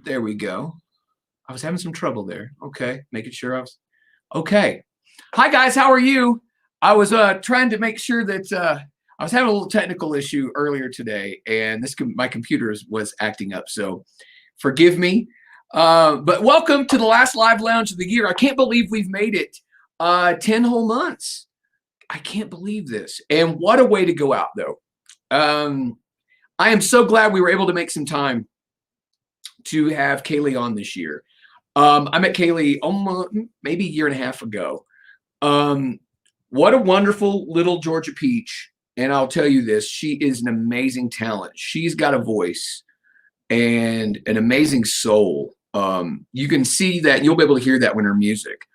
There we go. I was having some trouble there. Okay, making sure I was okay. Hi guys, how are you? I was trying to make sure that I was having a little technical issue earlier today, and my computer was acting up. So forgive me. But welcome to the last live lounge of the year. I can't believe we've made it 10 whole months. I can't believe this. And what a way to go out, though. I am so glad we were able to make some time to have Caylee on this year. I met Caylee almost maybe a year and a half ago. What a wonderful little Georgia peach. And I'll tell you this, she is an amazing talent. She's got a voice and an amazing soul. You can see that, and you'll be able to hear that when her music.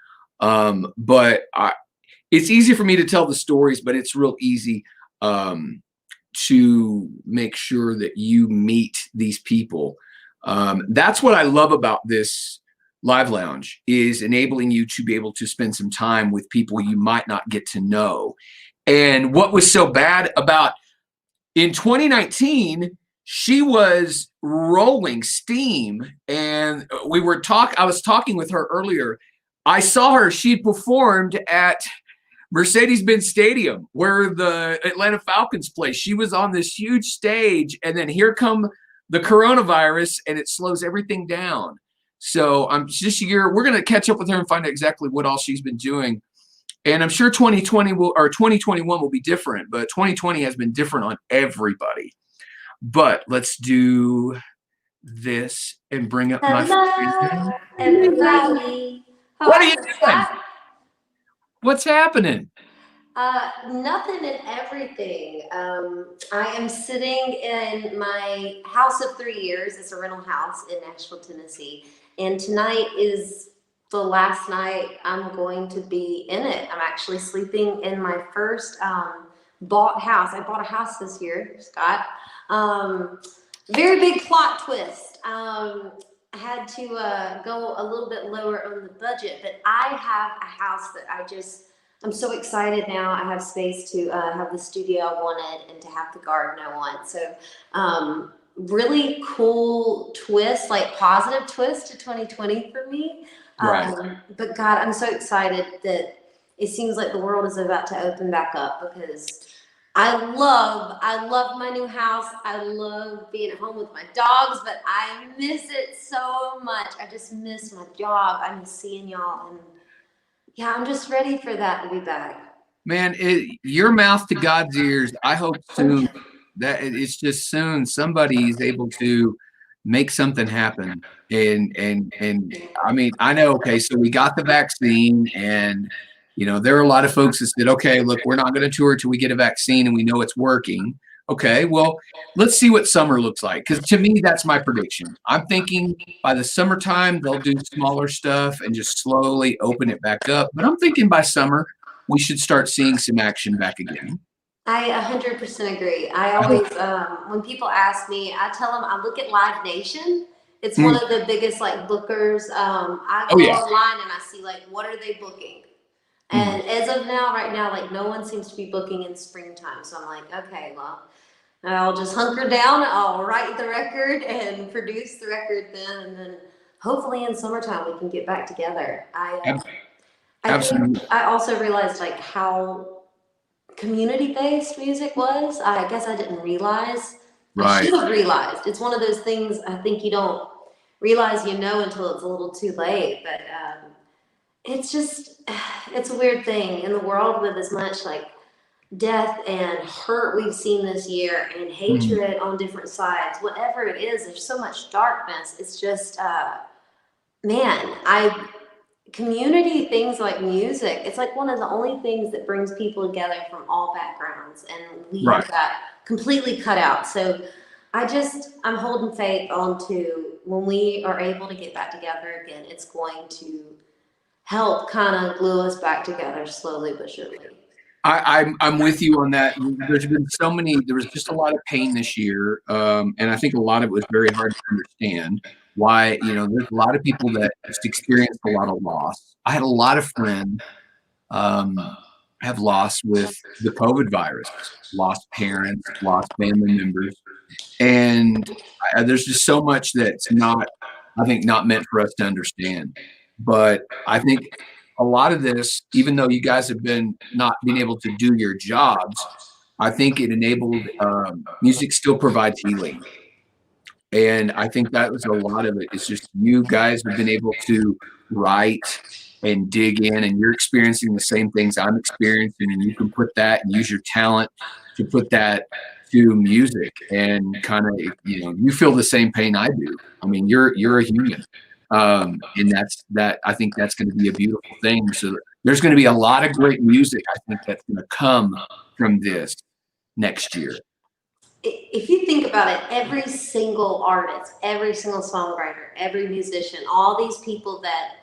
It's easy for me to tell the stories, but it's real easy to make sure that you meet these people. That's what I love about this live lounge, is enabling you to be able to spend some time with people you might not get to know. And what was so bad about in 2019, she was rolling steam, and I was talking with her earlier. I saw her, she performed at Mercedes-Benz Stadium where the Atlanta Falcons play. She was on this huge stage, and then here come the coronavirus, and it slows everything down. So this year, we're going to catch up with her and find out exactly what all she's been doing. And I'm sure 2021 will be different, but 2020 has been different on everybody. But let's do this and bring up my Hello, everybody. What are you doing? What's happening? Nothing and everything. I am sitting in my house of 3 years. It's a rental house in Nashville, Tennessee. And tonight is the last night I'm going to be in it. I'm actually sleeping in my first bought house. I bought a house this year, Scott. Very big plot twist. I had to go a little bit lower on the budget, but I have a house that I'm so excited now. I have space to have the studio I wanted and to have the garden I want. So really cool twist, like positive twist to 2020 for me. Right. But God, I'm so excited that it seems like the world is about to open back up, because I love my new house. I love being at home with my dogs, but I miss it so much. I just miss my job. I miss seeing y'all, and yeah, I'm just ready for that to be back. Man, your mouth to God's ears. I hope soon that it's just soon somebody is able to make something happen. And I mean, I know, okay, so we got the vaccine, and there are a lot of folks that said, okay, look, we're not going to tour till we get a vaccine and we know it's working. Okay, well, let's see what summer looks like. Because to me, that's my prediction. I'm thinking by the summertime, they'll do smaller stuff and just slowly open it back up. But I'm thinking by summer, we should start seeing some action back again. I 100% agree. I always, when people ask me, I tell them I look at Live Nation. It's one of the biggest bookers. I go online and I see what are they booking? And as of now, right now, no one seems to be booking in springtime. So I'm like, okay, well, I'll just hunker down. I'll write the record and produce the record then. And then hopefully in summertime, we can get back together. Absolutely. I also realized how community-based music was. I guess I didn't realize. Right. I should have realized. It's one of those things I think you don't realize until it's a little too late. But it's a weird thing in the world with as much death and hurt we've seen this year, and hatred on different sides. Whatever it is, there's so much darkness. It's just, community things like music, it's one of the only things that brings people together from all backgrounds, and we have that completely cut out. So I'm holding faith onto when we are able to get back together again, it's going to help kind of glue us back together slowly but surely. I'm with you on that. There was just a lot of pain this year. And I think a lot of it was very hard to understand why, there's a lot of people that just experienced a lot of loss. I had a lot of friends have lost with the COVID virus, lost parents, lost family members. And there's just so much that's not I think not meant for us to understand. But I think a lot of this, even though you guys have been not being able to do your jobs, I think it enabled music still provides healing. And I think that was a lot of it. It's just you guys have been able to write and dig in, and you're experiencing the same things I'm experiencing, and you can put that and use your talent to put that to music and kind of, you feel the same pain I do. I mean, you're a human. And that I think that's going to be a beautiful thing. So there's going to be a lot of great music, I think, that's going to come from this next year. If you think about it, every single artist, every single songwriter, every musician, all these people that,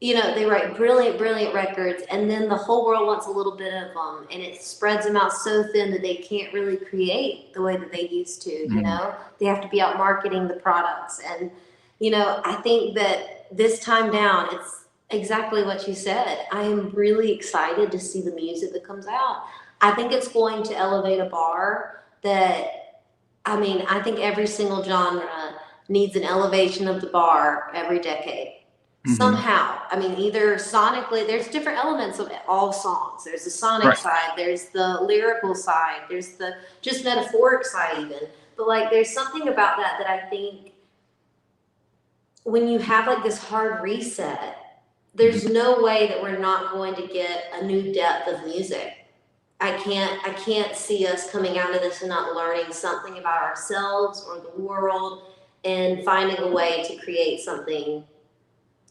they write brilliant, brilliant records, and then the whole world wants a little bit of them, and it spreads them out so thin that they can't really create the way that they used to, They have to be out marketing the products. And, I think that this time down, it's exactly what you said. I am really excited to see the music that comes out. I think it's going to elevate a bar that, I think every single genre needs an elevation of the bar every decade. Somehow, either sonically, there's different elements of all songs. There's the sonic side, there's the lyrical side, there's the just metaphoric side even. But like, there's something about that I think when you have like this hard reset, there's no way that we're not going to get a new depth of music. I can't see us coming out of this and not learning something about ourselves or the world and finding a way to create something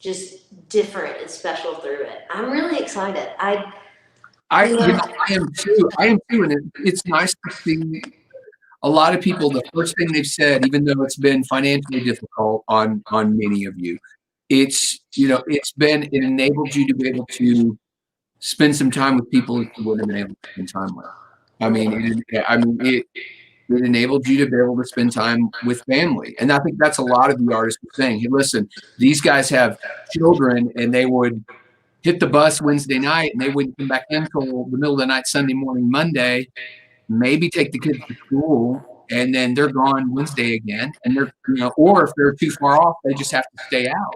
just different and special through it. I'm really excited. I am too. And it's nice to see a lot of people. The first thing they've said, even though it's been financially difficult on many of you, it enabled you to be able to spend some time with people that you wouldn't have been able to spend time with. It enabled you to be able to spend time with family. And I think that's a lot of the artists saying, hey, listen, these guys have children, and they would hit the bus Wednesday night and they wouldn't come back in until the middle of the night, Sunday morning, Monday, maybe take the kids to school, and then they're gone Wednesday again. And they're, or if they're too far off, they just have to stay out.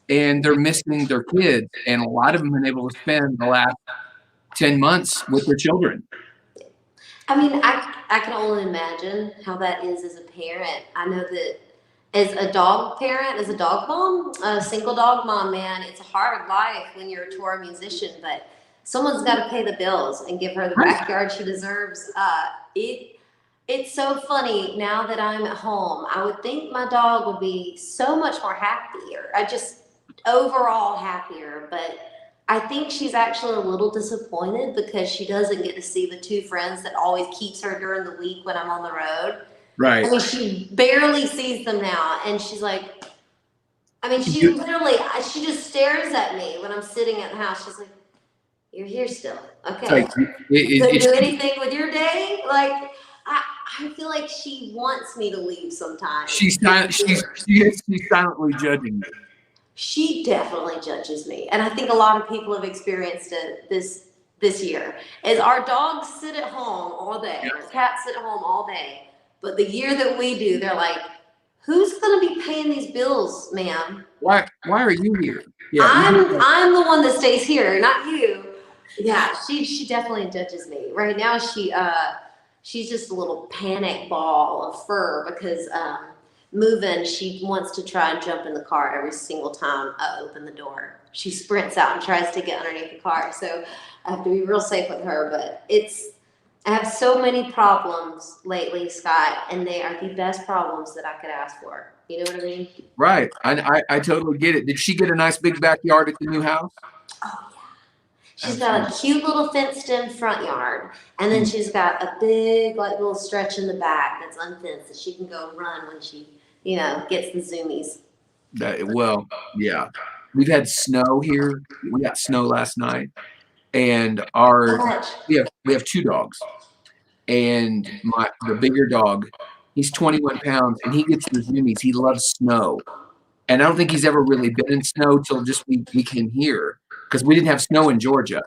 And they're missing their kids. And a lot of them have been able to spend the last 10 months with their children. I can only imagine how that is as a parent. I know that as a dog parent, as a dog mom, a single dog mom, man, it's a hard life when you're a tour musician, but someone's got to pay the bills and give her the backyard she deserves. It's so funny now that I'm at home. I would think my dog would be so much more happier. Overall happier, but I think she's actually a little disappointed because she doesn't get to see the two friends that always keeps her during the week when I'm on the road. Right. She barely sees them now, and she's like, she literally, she just stares at me when I'm sitting at the house. She's like, "You're here still, okay? Do anything with your day?" Like, I feel like she wants me to leave sometimes. She's silently judging me. She definitely judges me. And I think a lot of people have experienced it this year. As our dogs sit at home all day, our cats sit at home all day. But the year that we do, they're like, who's going to be paying these bills, ma'am? Why are you here? Yeah, I'm the one that stays here, not you. Yeah, she definitely judges me. Right now, she's just a little panic ball of fur because moving, she wants to try and jump in the car every single time I open the door. She sprints out and tries to get underneath the car. So I have to be real safe with her. But I have so many problems lately, Scott, and they are the best problems that I could ask for. You know what I mean? Right. I totally get it. Did she get a nice big backyard at the new house? Oh, yeah. She's got a cute little fenced-in front yard, and then she's got a big, little stretch in the back that's unfenced that she can go run when she gets the zoomies. Yeah. We've had snow here. We got snow last night, and we have two dogs, and the bigger dog, he's 21 pounds, and he gets the zoomies. He loves snow, and I don't think he's ever really been in snow till just we came here because we didn't have snow in Georgia.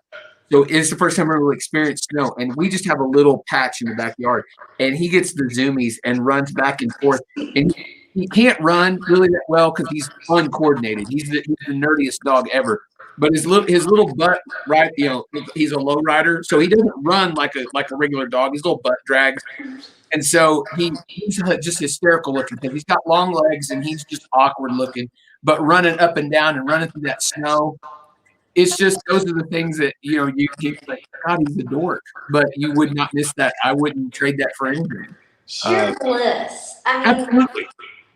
So it's the first time we really experienced snow, and we just have a little patch in the backyard, and he gets the zoomies and runs back and forth, and he can't run really that well because he's uncoordinated. He's the nerdiest dog ever. But his little butt, right? He's a low rider, so he doesn't run like a regular dog. His little butt drags, and so he's just hysterical looking because he's got long legs and he's just awkward looking. But running up and down and running through that snow, it's just those are the things that you keep like, God, he's a dork, but you would not miss that. I wouldn't trade that for anything. Sheer bliss. I mean, Absolutely.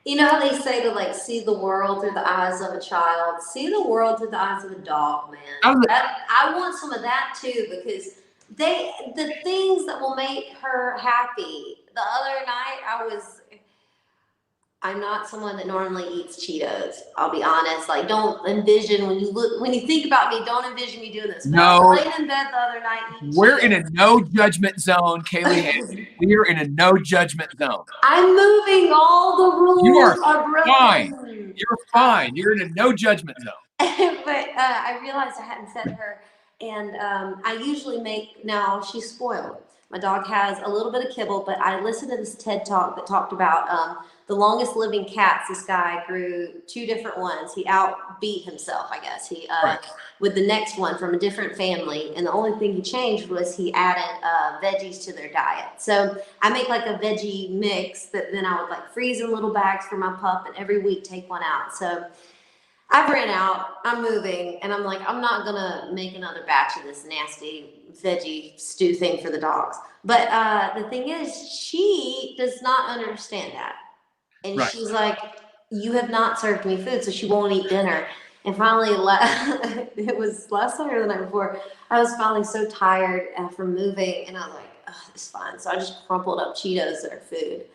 you know how they say to like see the world through the eyes of a child, see the world through the eyes of a dog, man. I want some of that too, because the things that will make her happy. The other night I'm not someone that normally eats Cheetos. I'll be honest. Like, don't envision when you think about me, don't envision me doing this. But I was laying in bed the other night eating We're Cheetos. in a no judgment zone, Caylee. We are in a no judgment zone. I'm moving all the rules. You are broken. fine. You're fine. You're in a no judgment zone. But I realized I hadn't fed her, and I usually now she's spoiled. My dog has a little bit of kibble, but I listened to this TED Talk that talked about the longest living cats. This guy grew 2 different ones. He outbeat himself, I guess. He with the next one from a different family, and the only thing he changed was he added veggies to their diet. So I make like a veggie mix that then I would like freeze in little bags for my pup, and every week take one out. So I've ran out, I'm moving, and I'm like, I'm not gonna make another batch of this nasty veggie stew thing for the dogs. But the thing is, she does not understand that. And she's like, you have not served me food, so she won't eat dinner. And finally, it was last night or the night before, I was finally so tired from moving, and I was like, oh, it's fine. So I just crumpled up Cheetos that are food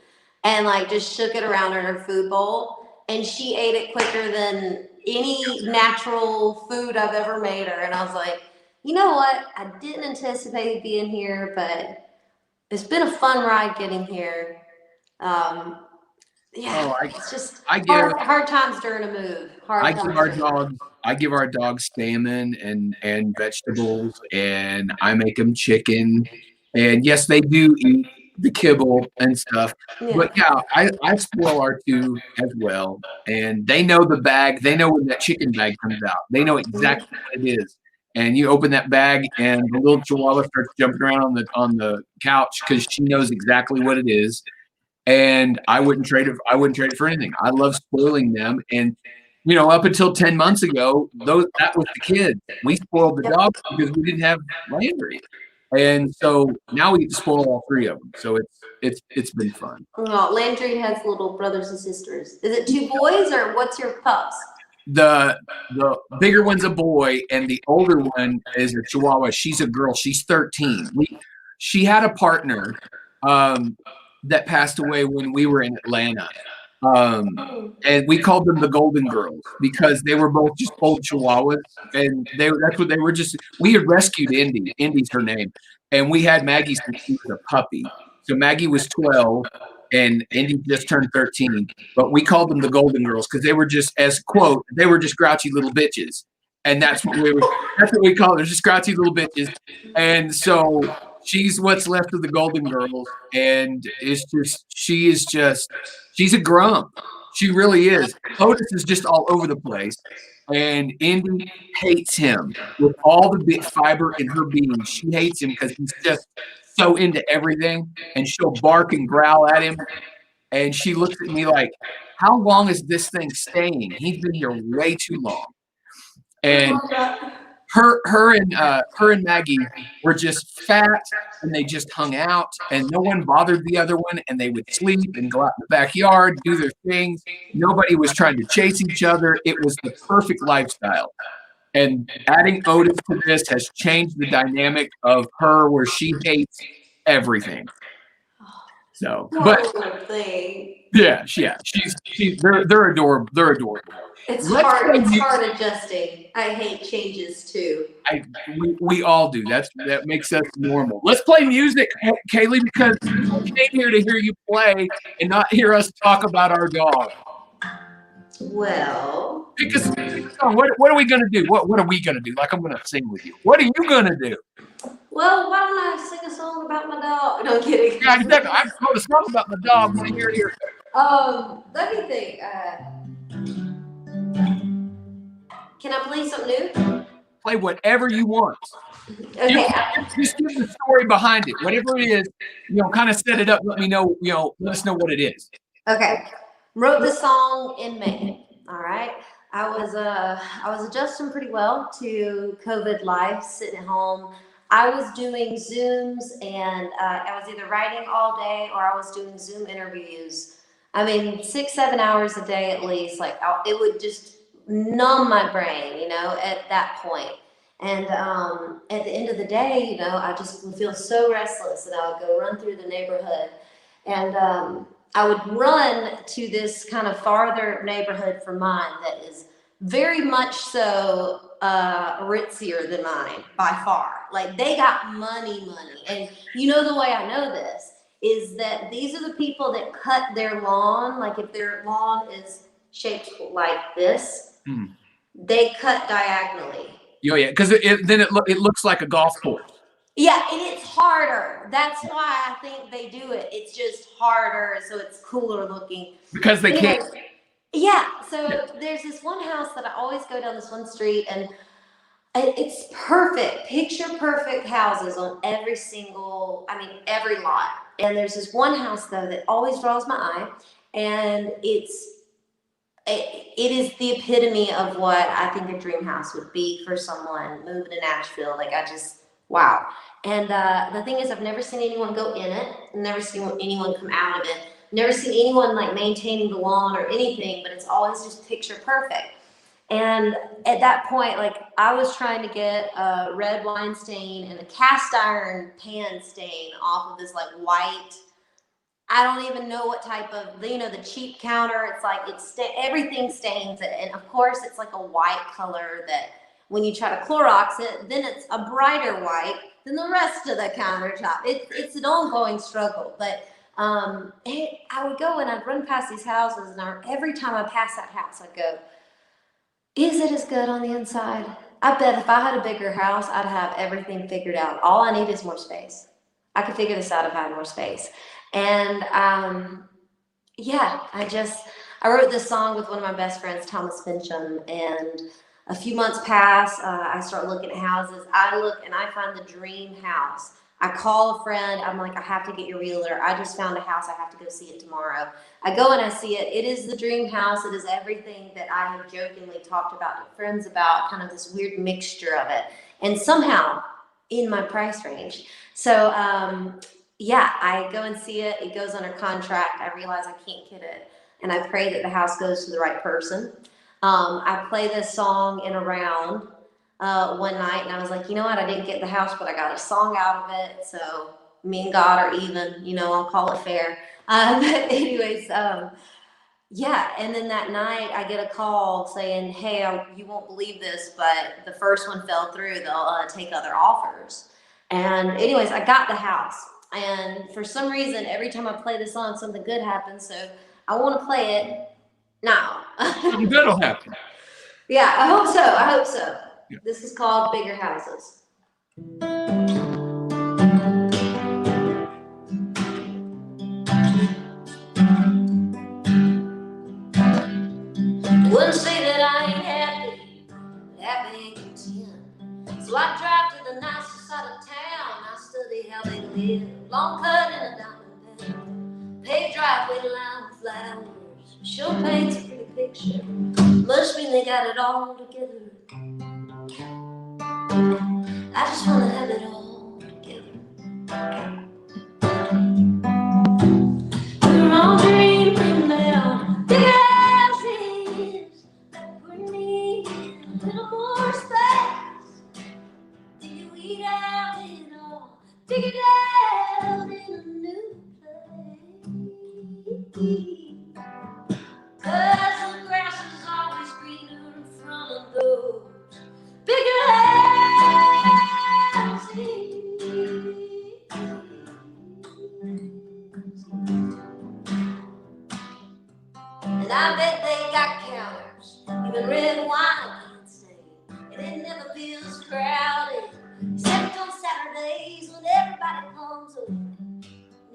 and like just shook it around in her food bowl. And she ate it quicker than any natural food I've ever made her. And I was like, you know what? I didn't anticipate being here, but it's been a fun ride getting here. It's just hard times during a move. I give our dogs salmon and vegetables, and I make them chicken. And yes, they do eat the kibble and stuff. Yeah. But yeah, I spoil our 2 as well. And they know the bag. They know when that chicken bag comes out. They know exactly what it is. And you open that bag, and the little Chihuahua starts jumping around on the couch because she knows exactly what it is. And I wouldn't trade it for anything. I love spoiling them. And up until 10 months ago, that was the kids. We spoiled the dogs because we didn't have Landry. And so now we get to spoil all 3 of them. So it's been fun. Oh, Landry has little brothers and sisters. Is it 2 boys, or what's your pups? The bigger one's a boy, and the older one is a Chihuahua. She's a girl. She's 13. She had a partner that passed away when we were in Atlanta. And we called them the Golden Girls because they were both just old Chihuahuas, and that's what they were. We had rescued Indy. Indy's her name, and we had Maggie since she was a puppy. So Maggie was 12, and Indy just turned 13. But we called them the Golden Girls because they were just, as quote, they were just grouchy little bitches, and that's what we call them, just grouchy little bitches. And so she's what's left of the Golden Girls, and she's a grump. She really is. Otis is just all over the place, and Indy hates him with all the bit fiber in her being. She hates him because he's just so into everything, and she'll bark and growl at him. And she looks at me like, how long is this thing staying? He's been here way too long. And her and Maggie were just fat, and they just hung out, and no one bothered the other one, and they would sleep and go out in the backyard, do their things. Nobody was trying to chase each other. It was the perfect lifestyle. And adding Otis to this has changed the dynamic of her, where she hates everything. So, but yeah, they're adorable. They're adorable. It's hard adjusting. I hate changes too. We all do. That makes us normal. Let's play music, Caylee, because I came here to hear you play and not hear us talk about our dog. Well, because what are we gonna do? What are we gonna do? Like, I'm gonna sing with you. What are you gonna do? Well, why don't I sing a song about my dog? No, I'm kidding. Yeah, exactly. I wrote a song about my dog. Here. Let me think. Can I play something new? Play whatever you want. Okay. Just give the story behind it. Whatever it is, kind of set it up. Let me know, let us know what it is. Okay. Wrote the song in May. All right. I was adjusting pretty well to COVID life, sitting at home. I was doing Zooms, and I was either writing all day or I was doing Zoom interviews. I mean, 6, 7 hours a day at least. Like it would just numb my brain, at that point. And at the end of the day, I just would feel so restless, and I would go run through the neighborhood, and I would run to this kind of farther neighborhood from mine that is very much so ritzier than mine by far. Like they got money. And the way I know this is that these are the people that cut their lawn. Like if their lawn is shaped like this, they cut diagonally. Oh, yeah, because then it looks like a golf course. Yeah, and it's harder. That's why I think they do it. It's just harder, so it's cooler looking. Because they can't. Yeah, so there's this one house that I always go down this one street, and it's perfect, picture perfect houses on every lot. And there's this one house, though, that always draws my eye, and it is the epitome of what I think a dream house would be for someone moving to Nashville. Like, wow. And the thing is, I've never seen anyone go in it, never seen anyone come out of it, never seen anyone like maintaining the lawn or anything, but it's always just picture perfect. And at that point, like I was trying to get a red wine stain and a cast iron pan stain off of this like white, I don't even know what type of, the cheap counter. It's like, everything stains it. And of course it's like a white color that when you try to Clorox it, then it's a brighter white than the rest of the countertop. It's an ongoing struggle. But I would go and I'd run past these houses, and every time I pass that house, I'd go, is it as good on the inside? I bet if I had a bigger house, I'd have everything figured out. All I need is more space. I could figure this out if I had more space. And I wrote this song with one of my best friends, Thomas Fincham, and a few months pass. I start looking at houses. I look and I find the dream house. I call a friend. I'm like, I have to get your realtor. I just found a house. I have to go see it tomorrow. I go and I see it. It is the dream house. It is everything that I have jokingly talked about to friends about, kind of this weird mixture of it. And somehow in my price range. So, I go and see it. It goes under contract. I realize I can't get it. And I pray that the house goes to the right person. I play this song in a round one night, and I was like, you know what? I didn't get the house, but I got a song out of it. So me and God are even, I'll call it fair. But anyways, and then that night I get a call saying, hey, you won't believe this, but the first one fell through. They'll take other offers. And anyways, I got the house. And for some reason, every time I play this song, something good happens. So I want to play it now. Something good will happen. Yeah, I hope so. Yeah. This is called Bigger Houses. Wouldn't say that I ain't happy ain't content. So I drive to the nicest side of town. I study how they live. Long cut in a diamond pen. Paved driveway lined with flowers. Sure paints a pretty picture. Must mean they got it all together. I just wanna have it all together. We're all dreaming about big houses, but we're needing a little more space. Do you eat out it all? Dig it out in a new place. 'Cause the grass is always greener in front of those bigger houses. And I bet they got counters, even red wine can't stain. And it never feels crowded, except on Saturdays when everybody comes over.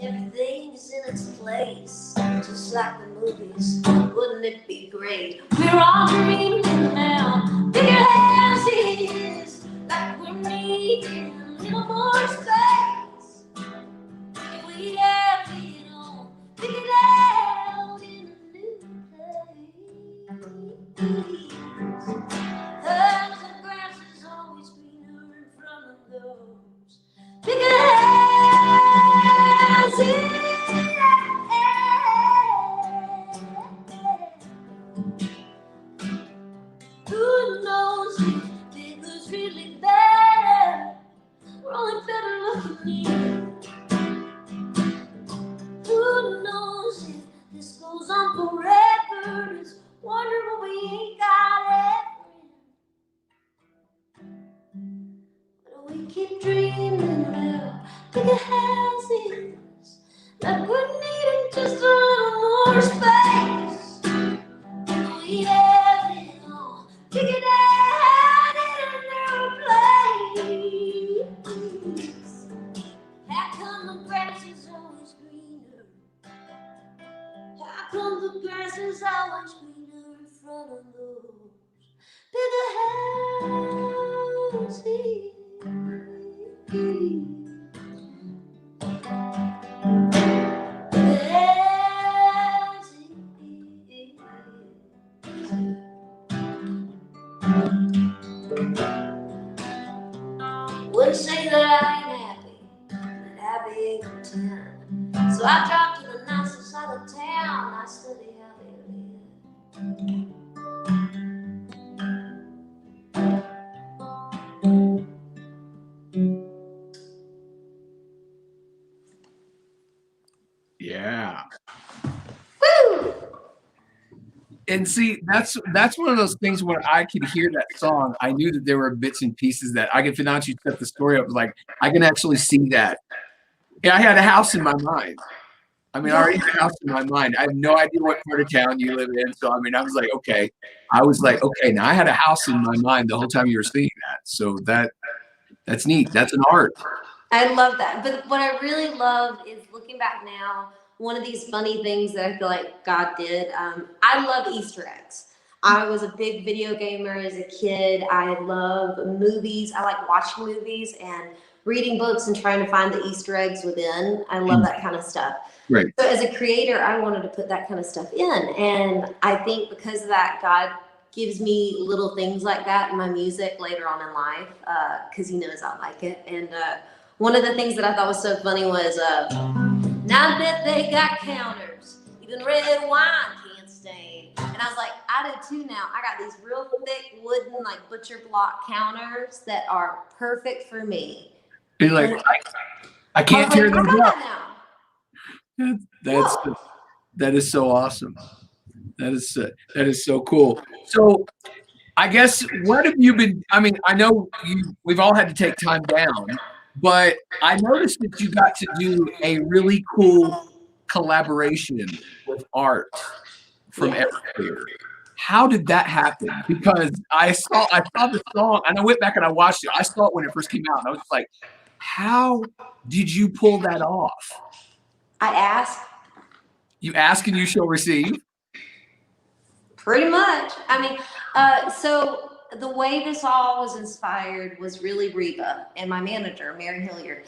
everything's in its place, just like the movies. Wouldn't it be great? We're all dreaming now, bigger houses, like we're needing a little more space. If we have it all figured out in a new place. The grass is always greener in front of those bigger houses. Who knows if bigger's really better? We're only better looking here. Who knows if this goes on forever? It's wonderful we ain't got it. But we keep dreaming about bigger houses, like we're needing just a little more space. We have it all figured out in a new place. How come the grass is always greener? How come the grass is always greener in front of those bigger houses? Wouldn't say that I ain't happy, but happy ain't content. So I dropped to the nicest side of town. I study how they live. Yeah. Woo! And see, that's one of those things where I could hear that song. I knew that there were bits and pieces that I could financially set the story up. Like I can actually see that. Yeah, I had a house in my mind. I mean, I already had a house in my mind. I have no idea what part of town you live in. So I mean, I was like, okay. Now I had a house in my mind the whole time you were singing that. So that's neat. That's an art. I love that. But what I really love is looking back now, one of these funny things that I feel like God did. I love Easter eggs. I was a big video gamer as a kid. I love movies. I like watching movies and reading books and trying to find the Easter eggs within. I love that kind of stuff. Right. So as a creator, I wanted to put that kind of stuff in. And I think because of that, God gives me little things like that in my music later on in life, because he knows I like it. And one of the things that I thought was so funny was, now that they got counters, even red wine can't stain. And I was like, I do too now. I got these real thick wooden, like butcher block counters that are perfect for me. You're like, I can't tear them up. That is so awesome. That is so cool. So I guess what have you been? I mean, I know we've all had to take time down, but I noticed that you got to do a really cool collaboration with art from everywhere. How did that happen? Because I saw the song and I went back and I watched it. I saw it when it first came out, and I was just like, how did you pull that off? I ask. You ask and you shall receive. Pretty much. I mean, so the way this all was inspired was really Reba and my manager, Mary Hilliard.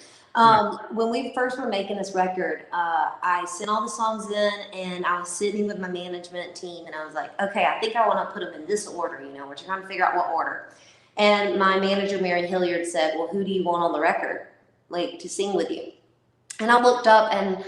When we first were making this record, I sent all the songs in and I was sitting with my management team and I was like, okay, I think I want to put them in this order, we're trying to figure out what order. And my manager, Mary Hilliard, said, well, who do you want on the record, like, to sing with you? And I looked up and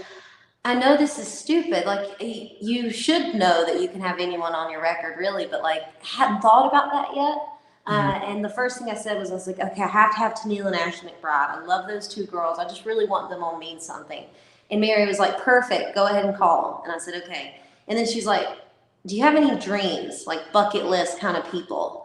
I know this is stupid. Like, you should know that you can have anyone on your record, really, but like, hadn't thought about that yet. And the first thing I said was, I was like, okay, I have to have Tennille and Ashley McBride. I love those two girls. I just really want them on Mean Something. And Mary was like, perfect, go ahead and call them. And I said, okay. And then she's like, do you have any dreams, like bucket list kind of people?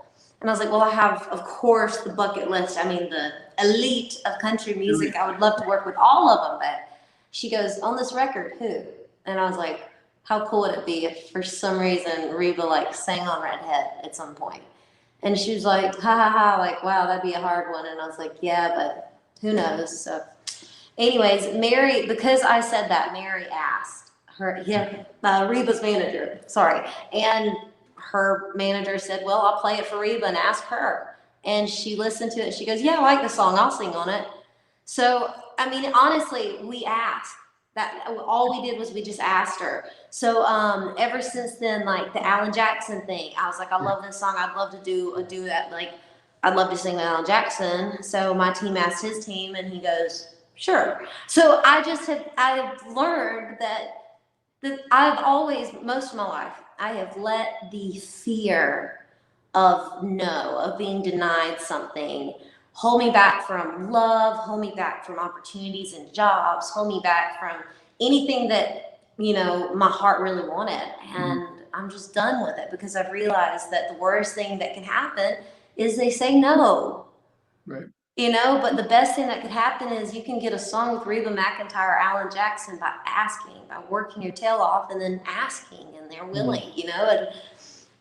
And I was like, well, I have, of course, the bucket list. I mean, the elite of country music. I would love to work with all of them, but she goes, on this record, who? And I was like, how cool would it be if for some reason Reba like sang on Redhead at some point? And she was like, ha ha ha, like, wow, that'd be a hard one. And I was like, yeah, but who knows? So Anyways, Mary, because I said that, Mary asked her, yeah, Reba's manager, sorry. And her manager said, well, I'll play it for Reba and ask her. And she listened to it. She goes, yeah, I like the song. I'll sing on it. So, I mean, honestly, we asked. That all we did was we just asked her. So ever since then, like the Alan Jackson thing, I was like, I love this song. I'd love to do a duet. Like, I'd love to sing with Alan Jackson. So my team asked his team, and he goes, sure. So I've learned that I've always, most of my life, I have let the fear of no, of being denied something, hold me back from love, hold me back from opportunities and jobs, hold me back from anything that, my heart really wanted. And I'm just done with it because I've realized that the worst thing that can happen is they say no. Right. But the best thing that could happen is you can get a song with Reba McEntire or Alan Jackson by asking, by working your tail off and then asking, and they're willing, And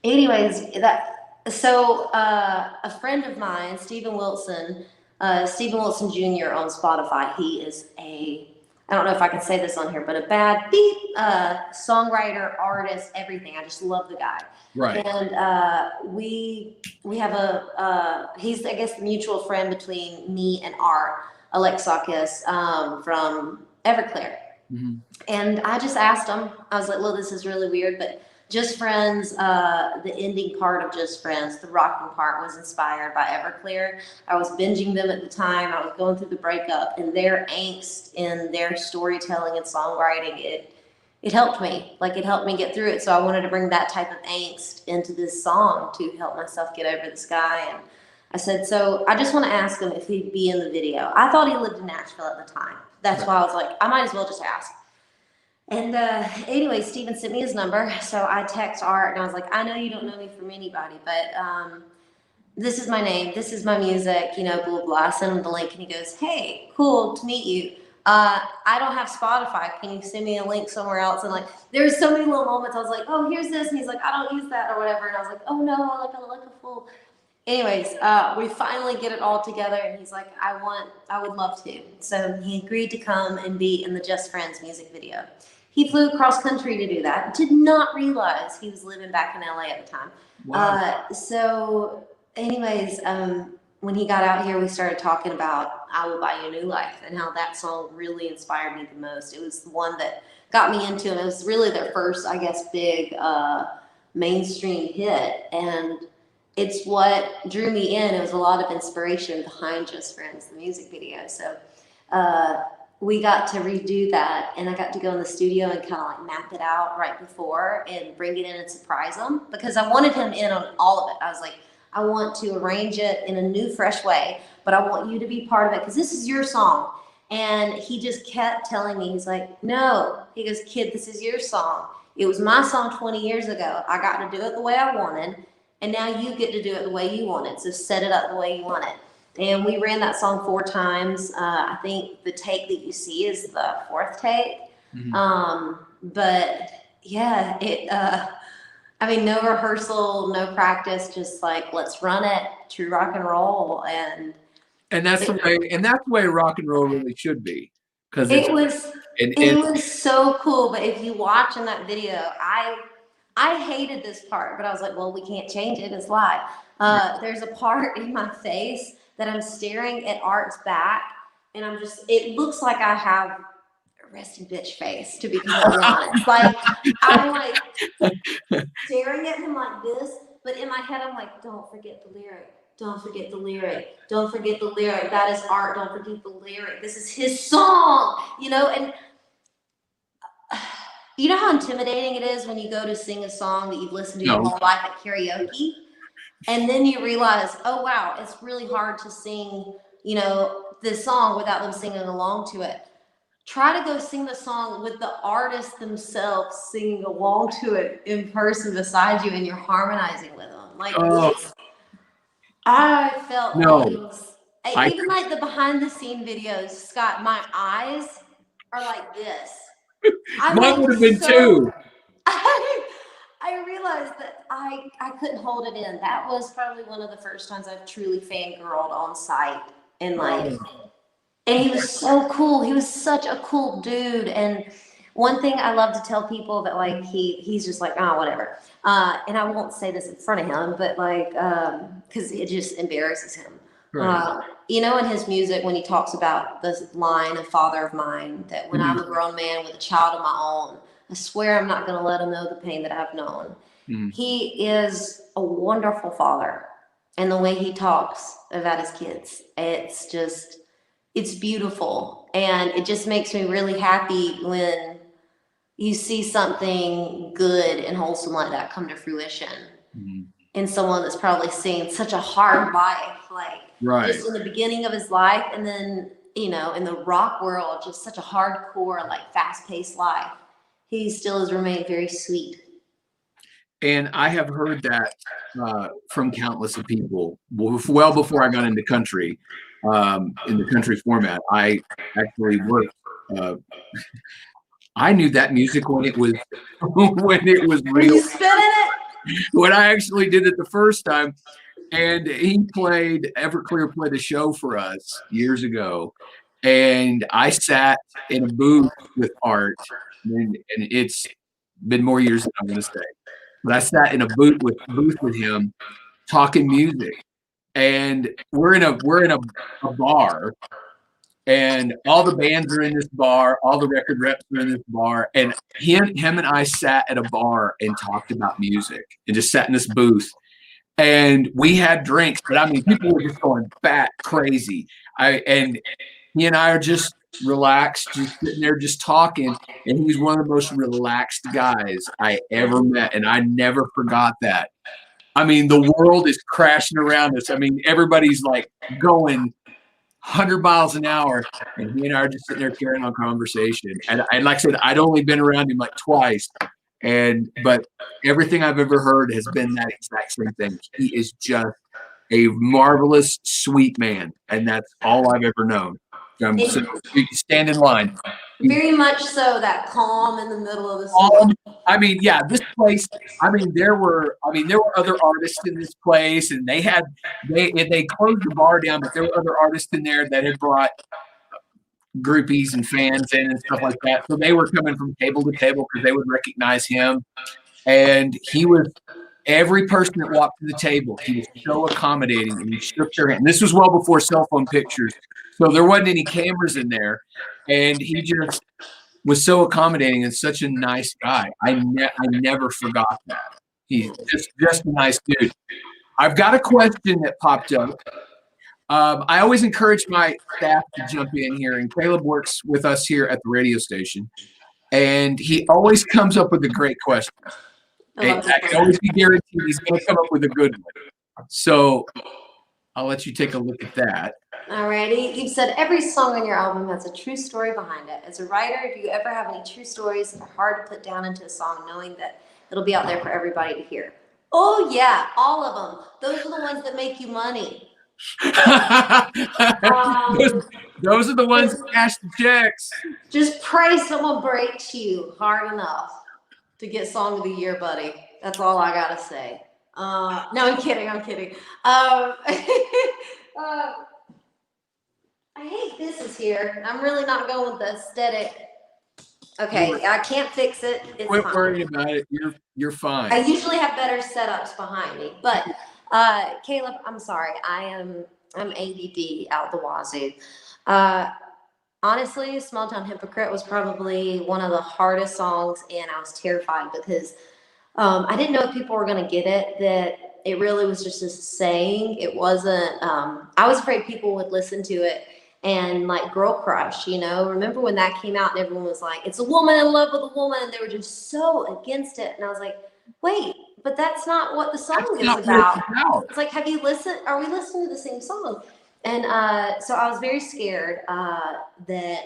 anyways, a friend of mine, Stephen Wilson Jr. on Spotify, he is I don't know if I can say this on here, but a bad beep, songwriter, artist, everything. I just love the guy. Right. And we have he's, I guess, the mutual friend between me and Alexakis from Everclear. Mm-hmm. And I just asked him, I was like, well, this is really weird, but Just Friends, the ending part of Just Friends, the rocking part, was inspired by Everclear. I was binging them at the time. I was going through the breakup, and their angst in their storytelling and songwriting, it helped me. Like, it helped me get through it. So I wanted to bring that type of angst into this song to help myself get over this guy. And I said, so I just want to ask him if he'd be in the video. I thought he lived in Nashville at the time. That's why I was like, I might as well just ask. And anyway, Steven sent me his number, so I text Art, and I was like, I know you don't know me from anybody, but this is my name, this is my music, blah, blah, blah. I sent him the link, and he goes, hey, cool to meet you. I don't have Spotify. Can you send me a link somewhere else? And like, there was so many little moments. I was like, oh, here's this. And he's like, I don't use that or whatever. And I was like, oh no, I look like a fool. Anyways, we finally get it all together, and he's like, I would love to. So he agreed to come and be in the Just Friends music video. He flew across country to do that. Did not realize he was living back in LA at the time. Wow. So anyways, when he got out here, we started talking about I Will Buy You a New Life and how that song really inspired me the most. It was the one that got me into it. It was really their first, I guess, big mainstream hit. And it's what drew me in. It was a lot of inspiration behind Just Friends, the music video. So we got to redo that, and I got to go in the studio and kind of like map it out right before and bring it in and surprise him, because I wanted him in on all of it. I was like, I want to arrange it in a new, fresh way, but I want you to be part of it because this is your song. And he just kept telling me, he's like, no. He goes, kid, this is your song. It was my song 20 years ago. I got to do it the way I wanted, and now you get to do it the way you want it. So set it up the way you want it. And we ran that song 4 times. I think the take that you see is the 4th take. Mm-hmm. But yeah, no rehearsal, no practice, just like, let's run it, true rock and roll. And that's the way rock and roll really should be. Because it was so cool. But if you watch in that video, I hated this part, but I was like, well, we can't change it. It's live. There's a part in my face that I'm staring at Art's back, and it looks like I have a resting bitch face, to be completely honest. Like, I'm like staring at him like this, but in my head, I'm like, don't forget the lyric. Don't forget the lyric. Don't forget the lyric. That is Art. Don't forget the lyric. This is his song, and you know how intimidating it is when you go to sing a song that you've listened to your whole life at karaoke? And then you realize, oh, wow, it's really hard to sing, this song without them singing along to it. Try to go sing the song with the artists themselves singing along to it in person beside you, and you're harmonizing with them. Like, I felt like it was, even like the behind the scene videos, Scott, my eyes are like this. Mine would have been too. I realized that I couldn't hold it in. That was probably one of the first times I've truly fangirled on site in life. And he was so cool. He was such a cool dude. And one thing I love to tell people that like he's just like, oh, whatever. And I won't say this in front of him, but like, because it just embarrasses him. Right. You know, in his music, when he talks about the line, "A father of mine," that when I'm a grown man with a child of my own, I swear I'm not going to let him know the pain that I've known. Mhm. He is a wonderful father. And the way he talks about his kids, it's beautiful. And it just makes me really happy when you see something good and wholesome like that come to fruition Mhm. in someone that's probably seen such a hard life, like Right. just in the beginning of his life, and then, you know, in the rock world, just such a hardcore, like fast-paced life. He still has remained very sweet. And I have heard that from countless of people. Well before I got into country, in the country format, I actually worked. Uh, I knew that music when it was when it was Were you real. spinning it? When I actually did it the first time, and he played Everclear played a show for us years ago, and I sat in a booth with Art, and it's been more years than I'm going to say. But I sat in a booth with him talking music, and we're in a bar, and all the bands are in this bar, all the record reps are in this bar, and him and I sat at a bar and talked about music and just sat in this booth. And we had drinks, but I mean, people were just going bat crazy. And he and I are just relaxed, just sitting there, just talking. And he's one of the most relaxed guys I ever met, and I never forgot that. I mean, the world is crashing around us. I mean, everybody's like going 100 miles an hour, and he and I are just sitting there carrying on conversation. And like I said, I'd only been around him like twice, but everything I've ever heard has been that exact same thing. He is just a marvelous, sweet man, and that's all I've ever known. So you stand in line. Very much so, that calm in the middle of the storm. I mean, yeah, this place. I mean, there were other artists in this place, and they closed the bar down, but there were other artists in there that had brought groupies and fans in and stuff like that. So they were coming from table to table because they would recognize him. And he was every person that walked to the table, he was so accommodating, and he shook their hand. This was well before cell phone pictures, so there wasn't any cameras in there, and he just was so accommodating and such a nice guy. I never forgot that. He's just a nice dude. I've got a question that popped up. I always encourage my staff to jump in here, and Caleb works with us here at the radio station, and he always comes up with a great question. I can always be guaranteed he's going to come up with a good one. So I'll let you take a look at that. Alrighty, you've said every song on your album has a true story behind it. As a writer, do you ever have any true stories that are hard to put down into a song, knowing that it'll be out there for everybody to hear? Oh yeah, all of them. Those are the ones that make you money. Those are the ones that cash the checks. Just pray someone breaks you hard enough to get Song of the Year, buddy. That's all I gotta say. No, I'm kidding. I hate this is here. I'm really not going with the aesthetic. Okay, I can't fix it. It's Quit fine. worrying about it. You're fine. I usually have better setups behind me, but Caleb, I'm sorry. I'm ADD out the wazoo. Honestly, Small Town Hypocrite was probably one of the hardest songs, and I was terrified because I didn't know if people were going to get it, that it really was just a saying. It wasn't, I was afraid people would listen to it and like Girl Crush, you know. Remember when that came out and everyone was like, it's a woman in love with a woman, and they were just so against it. And I was like, wait, but that's not what the song is about. It's like, have you listened? Are we listening to the same song? And so I was very scared that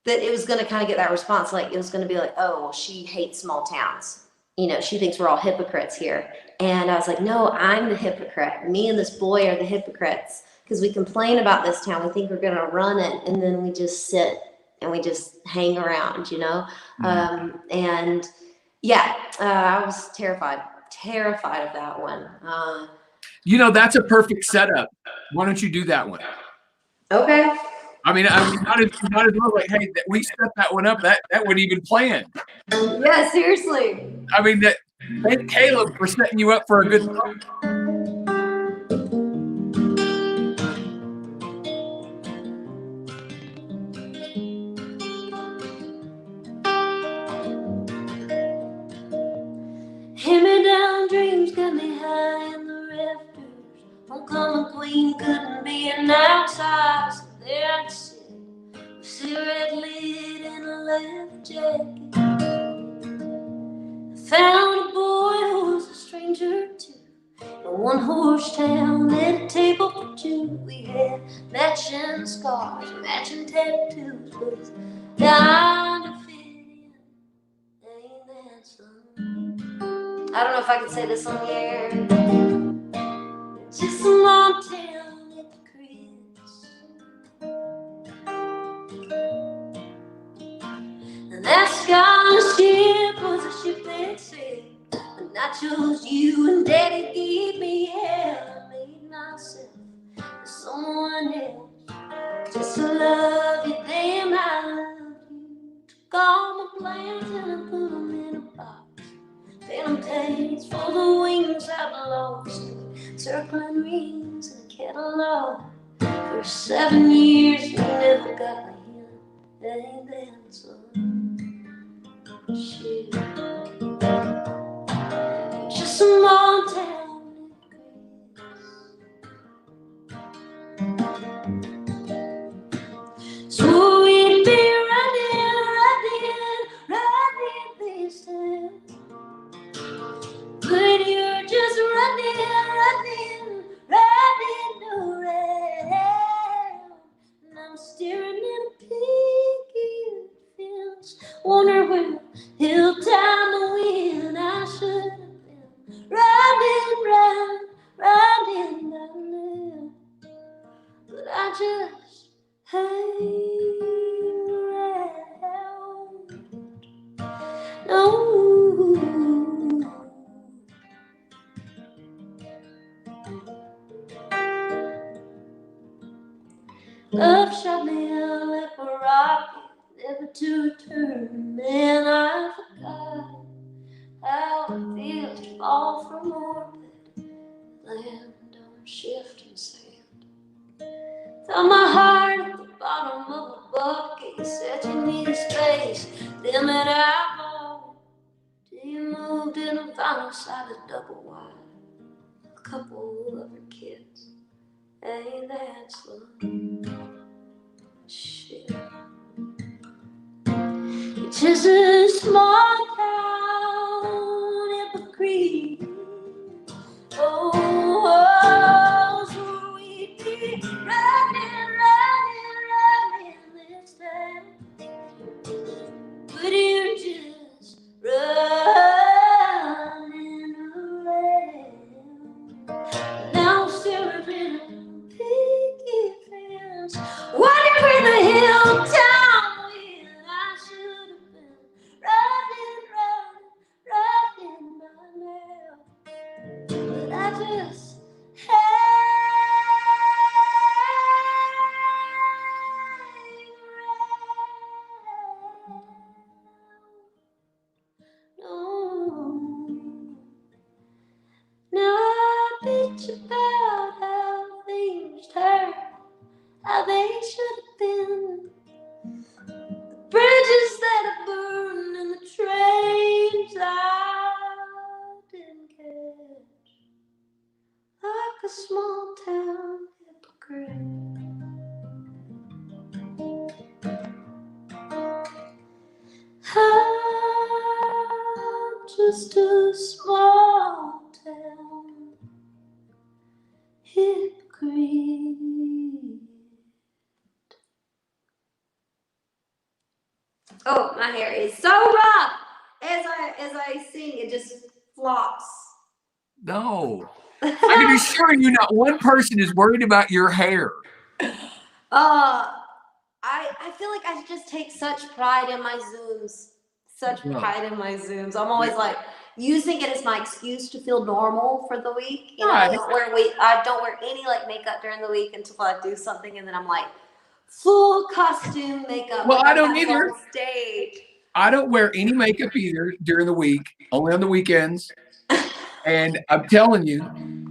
it was going to kind of get that response. Like it was going to be like, oh, well, she hates small towns. You know, she thinks we're all hypocrites here. And I was like, no, I'm the hypocrite. Me and this boy are the hypocrites. Because we complain about this town. We think we're going to run it. And then we just sit and we just hang around, you know. And yeah, I was terrified of that one. You know, that's a perfect setup. Why don't you do that one? Okay. I mean, not as well like, hey, we set that one up. That wasn't even planned. Yeah, seriously. I mean, thank Caleb for setting you up for a good start. Hand-me-down dreams got me high in the rafters. Homecoming queen couldn't be an outside, so there I'd sit, with cigarette lit in a leather jacket. I found a boy who was a stranger too. A one-horse town at a table for two. We had matching scars, matching tattoos, but dying to fit in. Ain't that something? I don't know if I can say this on the air. Just a small town hypocrites. And that scholarship was a ship that sailed. When I chose you and Daddy gave me hell, I made myself for someone else. Just to love you, damn, I love you. Took all my plans and I put them in a box. Phantom tags for the wings I lost. Circling rings in a catalog. For 7 years you never got my hint. Ain't that some shit? Just a small town so we'd be running this town. But you're just running around. And I'm staring at a picket fence. Wonder where he'll time the wind. I should have been riding down there. But I just hang around. No. Love shot me out like a rocket, never to return. Man, I forgot how it feels to fall from orbit, land on shifting sand. Felt my heart at the bottom of a bucket. You said you needed space, dim it out till you moved in a vinyl sided double wide. A couple of her kids, ain't that slow? Shit. It's just a small town hypocrite. Oh, so we'd be running this time. But you're just running around. Now I'm staring at a picket fence. Wondering where the hell town went. I should have been riding by now. But I just hang around. No, I bitch about how things turn, how they should have been. The bridges that are burned and the trains I didn't catch. Like a small town hypocrite. I'm just a small town hypocrite. Oh, my hair is so rough. As I sing, it just flops. No. I can assure you not one person is worried about your hair. I feel like I just take such pride in my Zooms. I'm always like using it as my excuse to feel normal for the week. You know, I don't wear any like makeup during the week until I do something, and then I'm like, full costume makeup. Well, like I I'm don't about to go either. on stage. I don't wear any makeup either during the week, only on the weekends. And I'm telling you,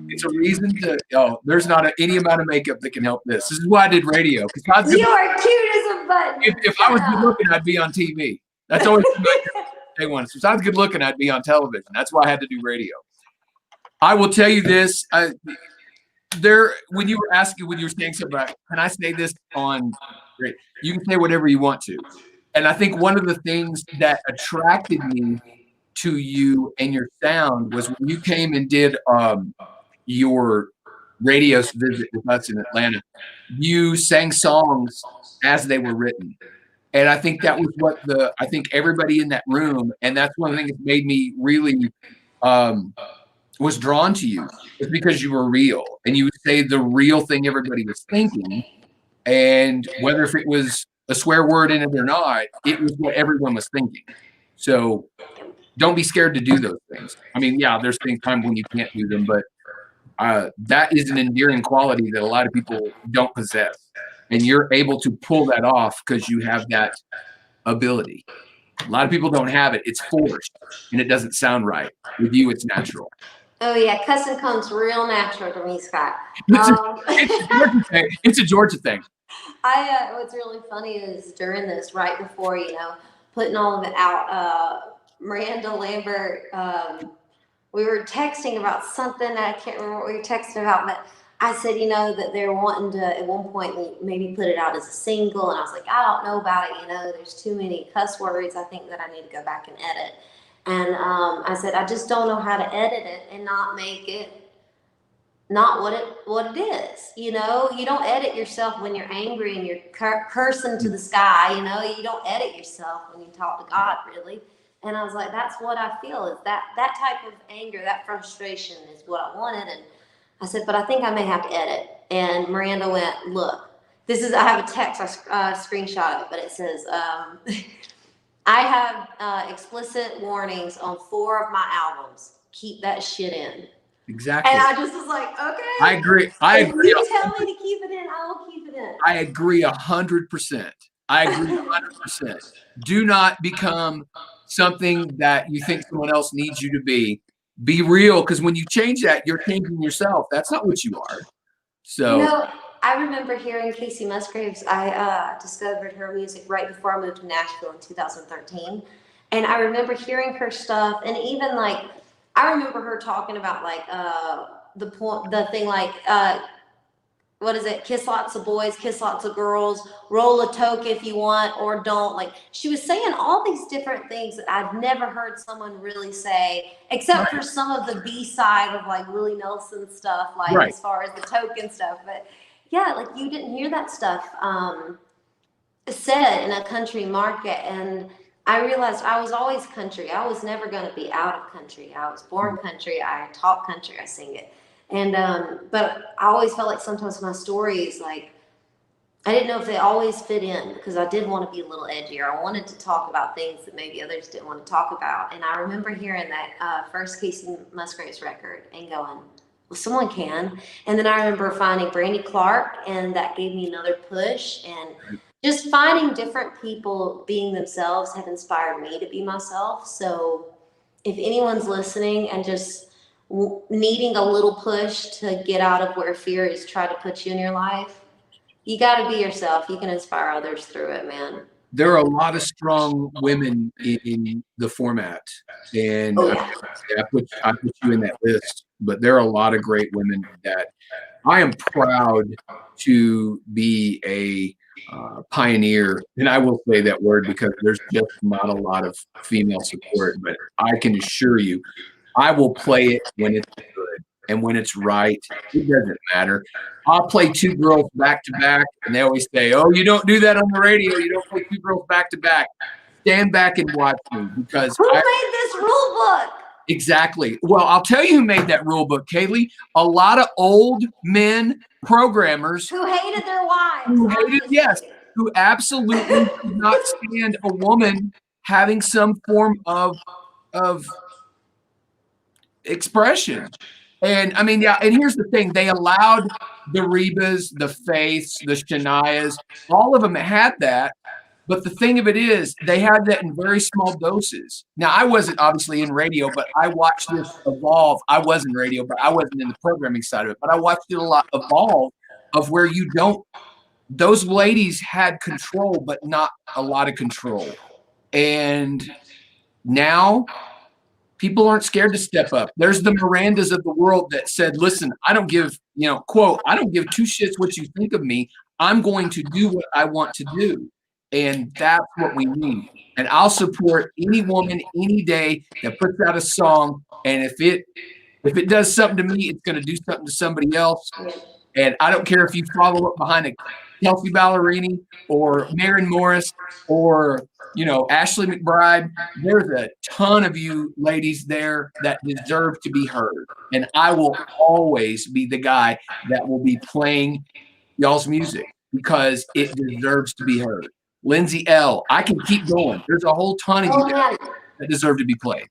it's a reason to, there's not any amount of makeup that can help this. This is why I did radio. Because You are cute as a button. if I was good looking, I'd be on TV. That's always been my day one. If I was good looking, I'd be on television. That's why I had to do radio. I will tell you this. When you were saying something about, can I say this on, great, you can say whatever you want to. And I think one of the things that attracted me to you and your sound was when you came and did your radio visit with us in Atlanta, you sang songs as they were written. And I think that was what I think everybody in that room, and that's one of the things that made me really was drawn to you, is because you were real and you would say the real thing everybody was thinking. And whether if it was a swear word in it or not, it was what everyone was thinking. So don't be scared to do those things. I mean, yeah, there's times when you can't do them, but that is an endearing quality that a lot of people don't possess. And you're able to pull that off because you have that ability. A lot of people don't have it. It's forced and it doesn't sound right. With you, it's natural. Oh yeah, cussing comes real natural to me, Scott. It's a Georgia thing. What's really funny is during this, right before, putting all of it out, Miranda Lambert, we were texting about something that I can't remember what we were texting about, but I said, that they're wanting to, at one point, maybe put it out as a single, and I was like, I don't know about it, there's too many cuss words. I think that I need to go back and edit. And I said, I just don't know how to edit it and not make it not what it is. You don't edit yourself when you're angry and you're cursing to the sky. You don't edit yourself when you talk to God, really. And I was like, that's what I feel, is that type of anger, that frustration is what I wanted. And I said, but I think I may have to edit. And Miranda went, look, I have a text, I screenshot it, but it says, I have explicit warnings on 4 of my albums. Keep that shit in. Exactly. And I just was like, okay. I agree. If you tell me to keep it in, I will keep it in. I agree 100%. I agree 100%. Do not become something that you think someone else needs you to be. Be real, because when you change that, you're changing yourself. That's not what you are. So I remember hearing Casey Musgraves. I discovered her music right before I moved to Nashville in 2013. And I remember hearing her stuff, and even I remember her talking about the thing what is it? Kiss lots of boys, kiss lots of girls, roll a toke if you want or don't. She was saying all these different things that I've never heard someone really say, except for some of the B-side of Willie Nelson stuff, right, as far as the toke and stuff. But yeah, you didn't hear that stuff said in a country market. And I realized I was always country. I was never going to be out of country. I was born country. I talk country. I sing it. And but I always felt like sometimes my stories, I didn't know if they always fit in, because I did want to be a little edgier. I wanted to talk about things that maybe others didn't want to talk about. And I remember hearing that first Casey Musgraves record and going, well, someone can. And then I remember finding Brandy Clark, and that gave me another push. And just finding different people being themselves have inspired me to be myself. So if anyone's listening and just needing a little push to get out of where fear is trying to put you in your life, you got to be yourself. You can inspire others through it, man. There are a lot of strong women in the format, and I put you in that list. But there are a lot of great women that I am proud to be a pioneer, and I will say that word because there's just not a lot of female support. But I can assure you, I will play it when it's good and when it's right. It doesn't matter. I'll play 2 girls back to back, and they always say, "Oh, you don't do that on the radio. You don't play 2 girls back to back." Stand back and watch me, because who made this rule book? Exactly. Well, I'll tell you who made that rule book, Caylee. A lot of old men programmers who hated their wives. Who absolutely could not stand a woman having some form of expression. And I mean, yeah, and here's the thing. They allowed the Rebas, the Faiths, the Shanias, all of them had that. But the thing of it is, they had that in very small doses. Now, I wasn't obviously in radio, but I watched this evolve. I was in radio, but I wasn't in the programming side of it. But I watched it a lot evolve of where you don't, those ladies had control, but not a lot of control. And now people aren't scared to step up. There's the Mirandas of the world that said, listen, I don't give, quote, I don't give two shits what you think of me. I'm going to do what I want to do. And that's what we need. And I'll support any woman any day that puts out a song. And if it does something to me, it's going to do something to somebody else. And I don't care if you follow up behind a Kelsey Ballerini or Maren Morris or, Ashley McBride. There's a ton of you ladies there that deserve to be heard. And I will always be the guy that will be playing y'all's music because it deserves to be heard. Lindsay L. I can keep going. There's a whole ton of you that deserve to be played.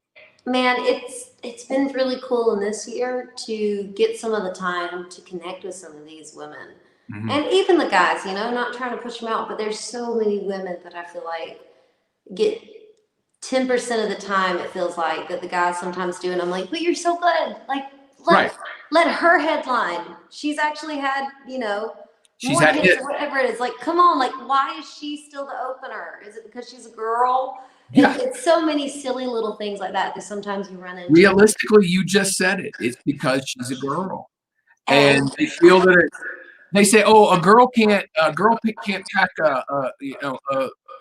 Man, it's been really cool in this year to get some of the time to connect with some of these women. Mm-hmm. And even the guys, not trying to push them out, but there's so many women that I feel like get 10% of the time, it feels like, that the guys sometimes do. And I'm like, but you're so good. Like, let her headline. She's actually had, she's more had hits or whatever it is. Like, come on, like, why is she still the opener? Is it because she's a girl? Yeah. It's so many silly little things like that sometimes you run into. Realistically, you just said it. It's because she's a girl. And they feel that they say, oh, a girl can't pack a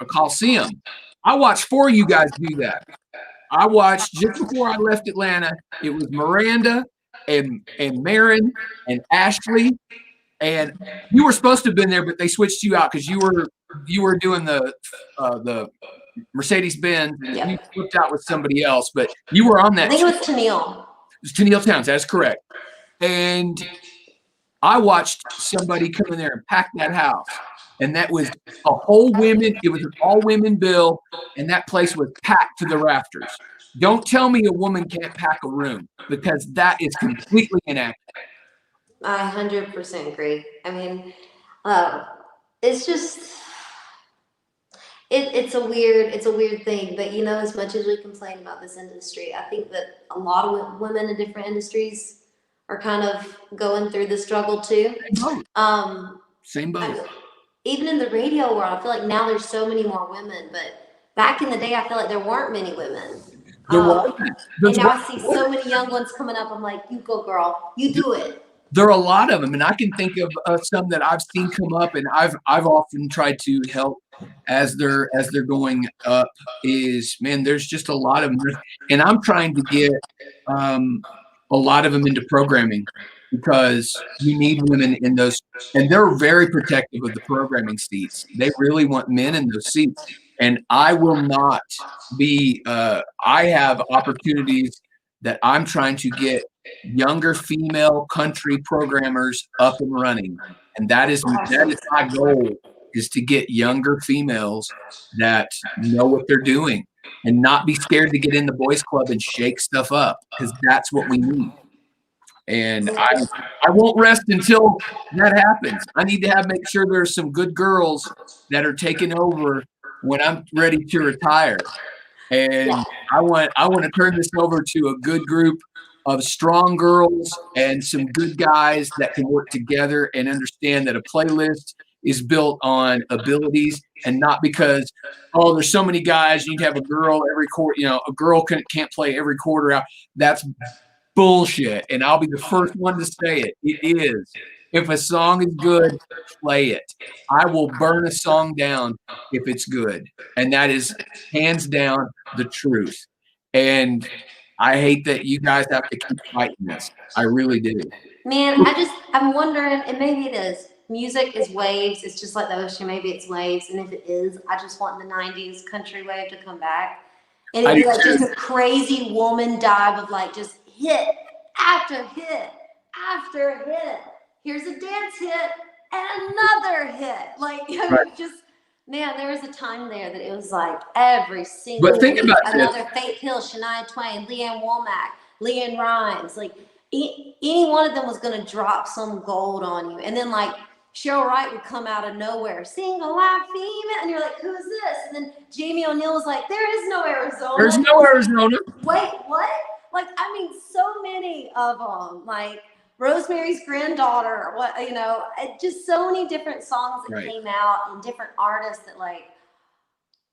Coliseum. I watched 4 of you guys do that. I watched just before I left Atlanta. It was Miranda and Maren and Ashley, and you were supposed to have been there, but they switched you out because you were doing the Mercedes Benz, and you flipped out with somebody else. But you were on that. I think it was Tennille. It was Tennille Towns. That's correct. And I watched somebody come in there and pack that house. And that was a whole women. It was an all-women bill, and that place was packed to the rafters. Don't tell me a woman can't pack a room, because that is completely inaccurate. I 100% agree. I mean, it's just it's a weird thing. But as much as we complain about this industry, I think that a lot of women in different industries are kind of going through the struggle too. Same boat. Even in the radio world, I feel like now there's so many more women, but back in the day, I feel like there weren't many women. And now I see so many young ones coming up. I'm like, you go, girl, you do it. There are a lot of them, and I can think of some that I've seen come up, and I've often tried to help as they're going up. There's just a lot of them, and I'm trying to get a lot of them into programming, because you need women in those, and they're very protective of the programming seats. They really want men in those seats. And I will not be, I have opportunities that I'm trying to get younger female country programmers up and running. And that is my goal, is to get younger females that know what they're doing and not be scared to get in the boys club and shake stuff up, because that's what we need. And I won't rest until that happens. I need to make sure there's some good girls that are taking over when I'm ready to retire. And I want to turn this over to a good group of strong girls and some good guys that can work together and understand that a playlist is built on abilities, and not because, oh, there's so many guys, you need to have a girl every quarter, a girl can't play every quarter out. That's bullshit. And I'll be the first one to say it. It is. If a song is good, play it. I will burn a song down if it's good. And that is hands down the truth. And I hate that you guys have to keep fighting this. I really do. Man, I'm wondering, and maybe it is, music is waves. It's just like the ocean. Maybe it's waves. And if it is, I just want the 90s country wave to come back. And it'd be like just a crazy woman dive of like just hit after hit after hit. Here's a dance hit and another hit. Like, just, man, there was a time there that it was like every single week, another Faith Hill, Shania Twain, Leanne Womack, Leanne Rhymes. Like, any one of them was going to drop some gold on you. And then like Cheryl Wright would come out of nowhere, single white female, and you're like, who is this? And then Jamie O'Neal was like, there is no Arizona. There's no Arizona. Wait, what? Like, I mean, so many of them, like Rosemary's Granddaughter, what, you know, just so many different songs that came out and different artists that like,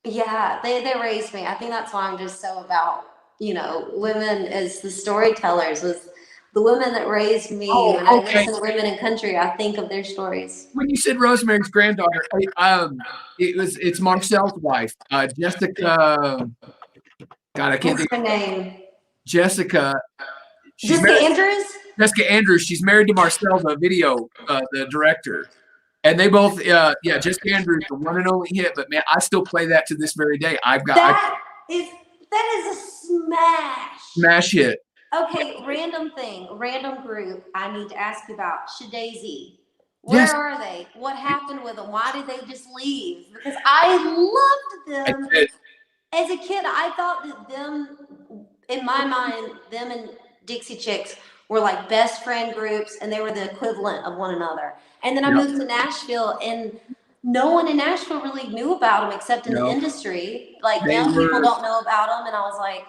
yeah, they raised me. I think that's why I'm just so about, you know, women as the storytellers, was the women that raised me. When I listen to women in country, I think of their stories. When you said Rosemary's Granddaughter, it's Marcel's wife, Jessica. God, I can't think her name. Jessica. Jessica Andrews? Jessica Andrews. She's married to Marcel, the video, the director. And they both, Jessica Andrews, the one and only hit. But man, I still play that to this very day. That is a smash hit. Okay, random group. I need to ask you about Shadazy. Where are they? What happened with them? Why did they just leave? Because I loved them. As a kid, I thought that them, in my mind, them and Dixie Chicks were like best friend groups, and they were the equivalent of one another. And then I moved to Nashville, and no one in Nashville really knew about them except in the industry. Like, young people don't know about them, and I was like,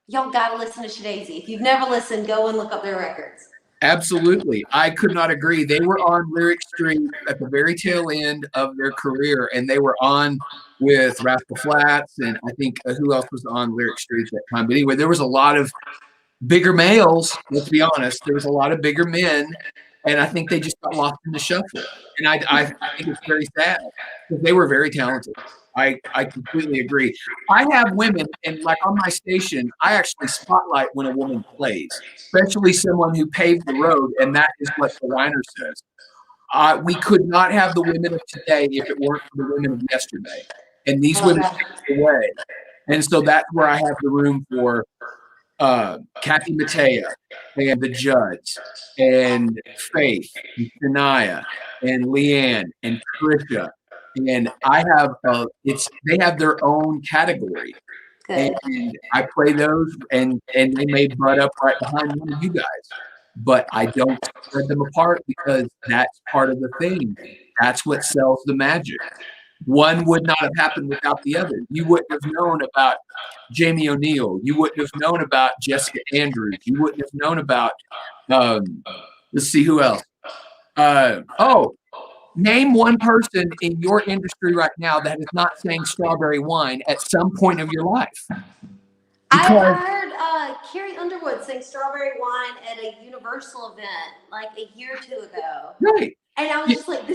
y'all got to listen to Shadazy. If you've never listened, go and look up their records. Absolutely. I could not agree. They were on Lyric Street at the very tail end of their career, and they were on with Rascal Flatts, and I think who else was on Lyric Street at that time. But anyway, there was a lot of bigger males, let's be honest. There was a lot of bigger men, and I think they just got lost in the shuffle. And I think it's very sad because they were very talented. I completely agree. I have women, and like on my station, I actually spotlight when a woman plays, especially someone who paved the road, and that is what the liner says. We could not have the women of today if it weren't for the women of yesterday. And these women take it away. And so that's where I have the room for Kathy Mattea and the Judds and Faith and Shania and Leanne and Trisha. And I have they have their own category. Good. And I play those, and they may butt up right behind one of you guys, but I don't spread them apart because that's part of the thing. That's what sells the magic. One would not have happened without the other. You wouldn't have known about Jamie O'Neal. You wouldn't have known about Jessica Andrews. You wouldn't have known about let's see who else. Name one person in your industry right now that is not saying Strawberry Wine at some point of your life. I heard Carrie Underwood sing Strawberry Wine at a Universal event like a year or two ago. Right. And I was just like,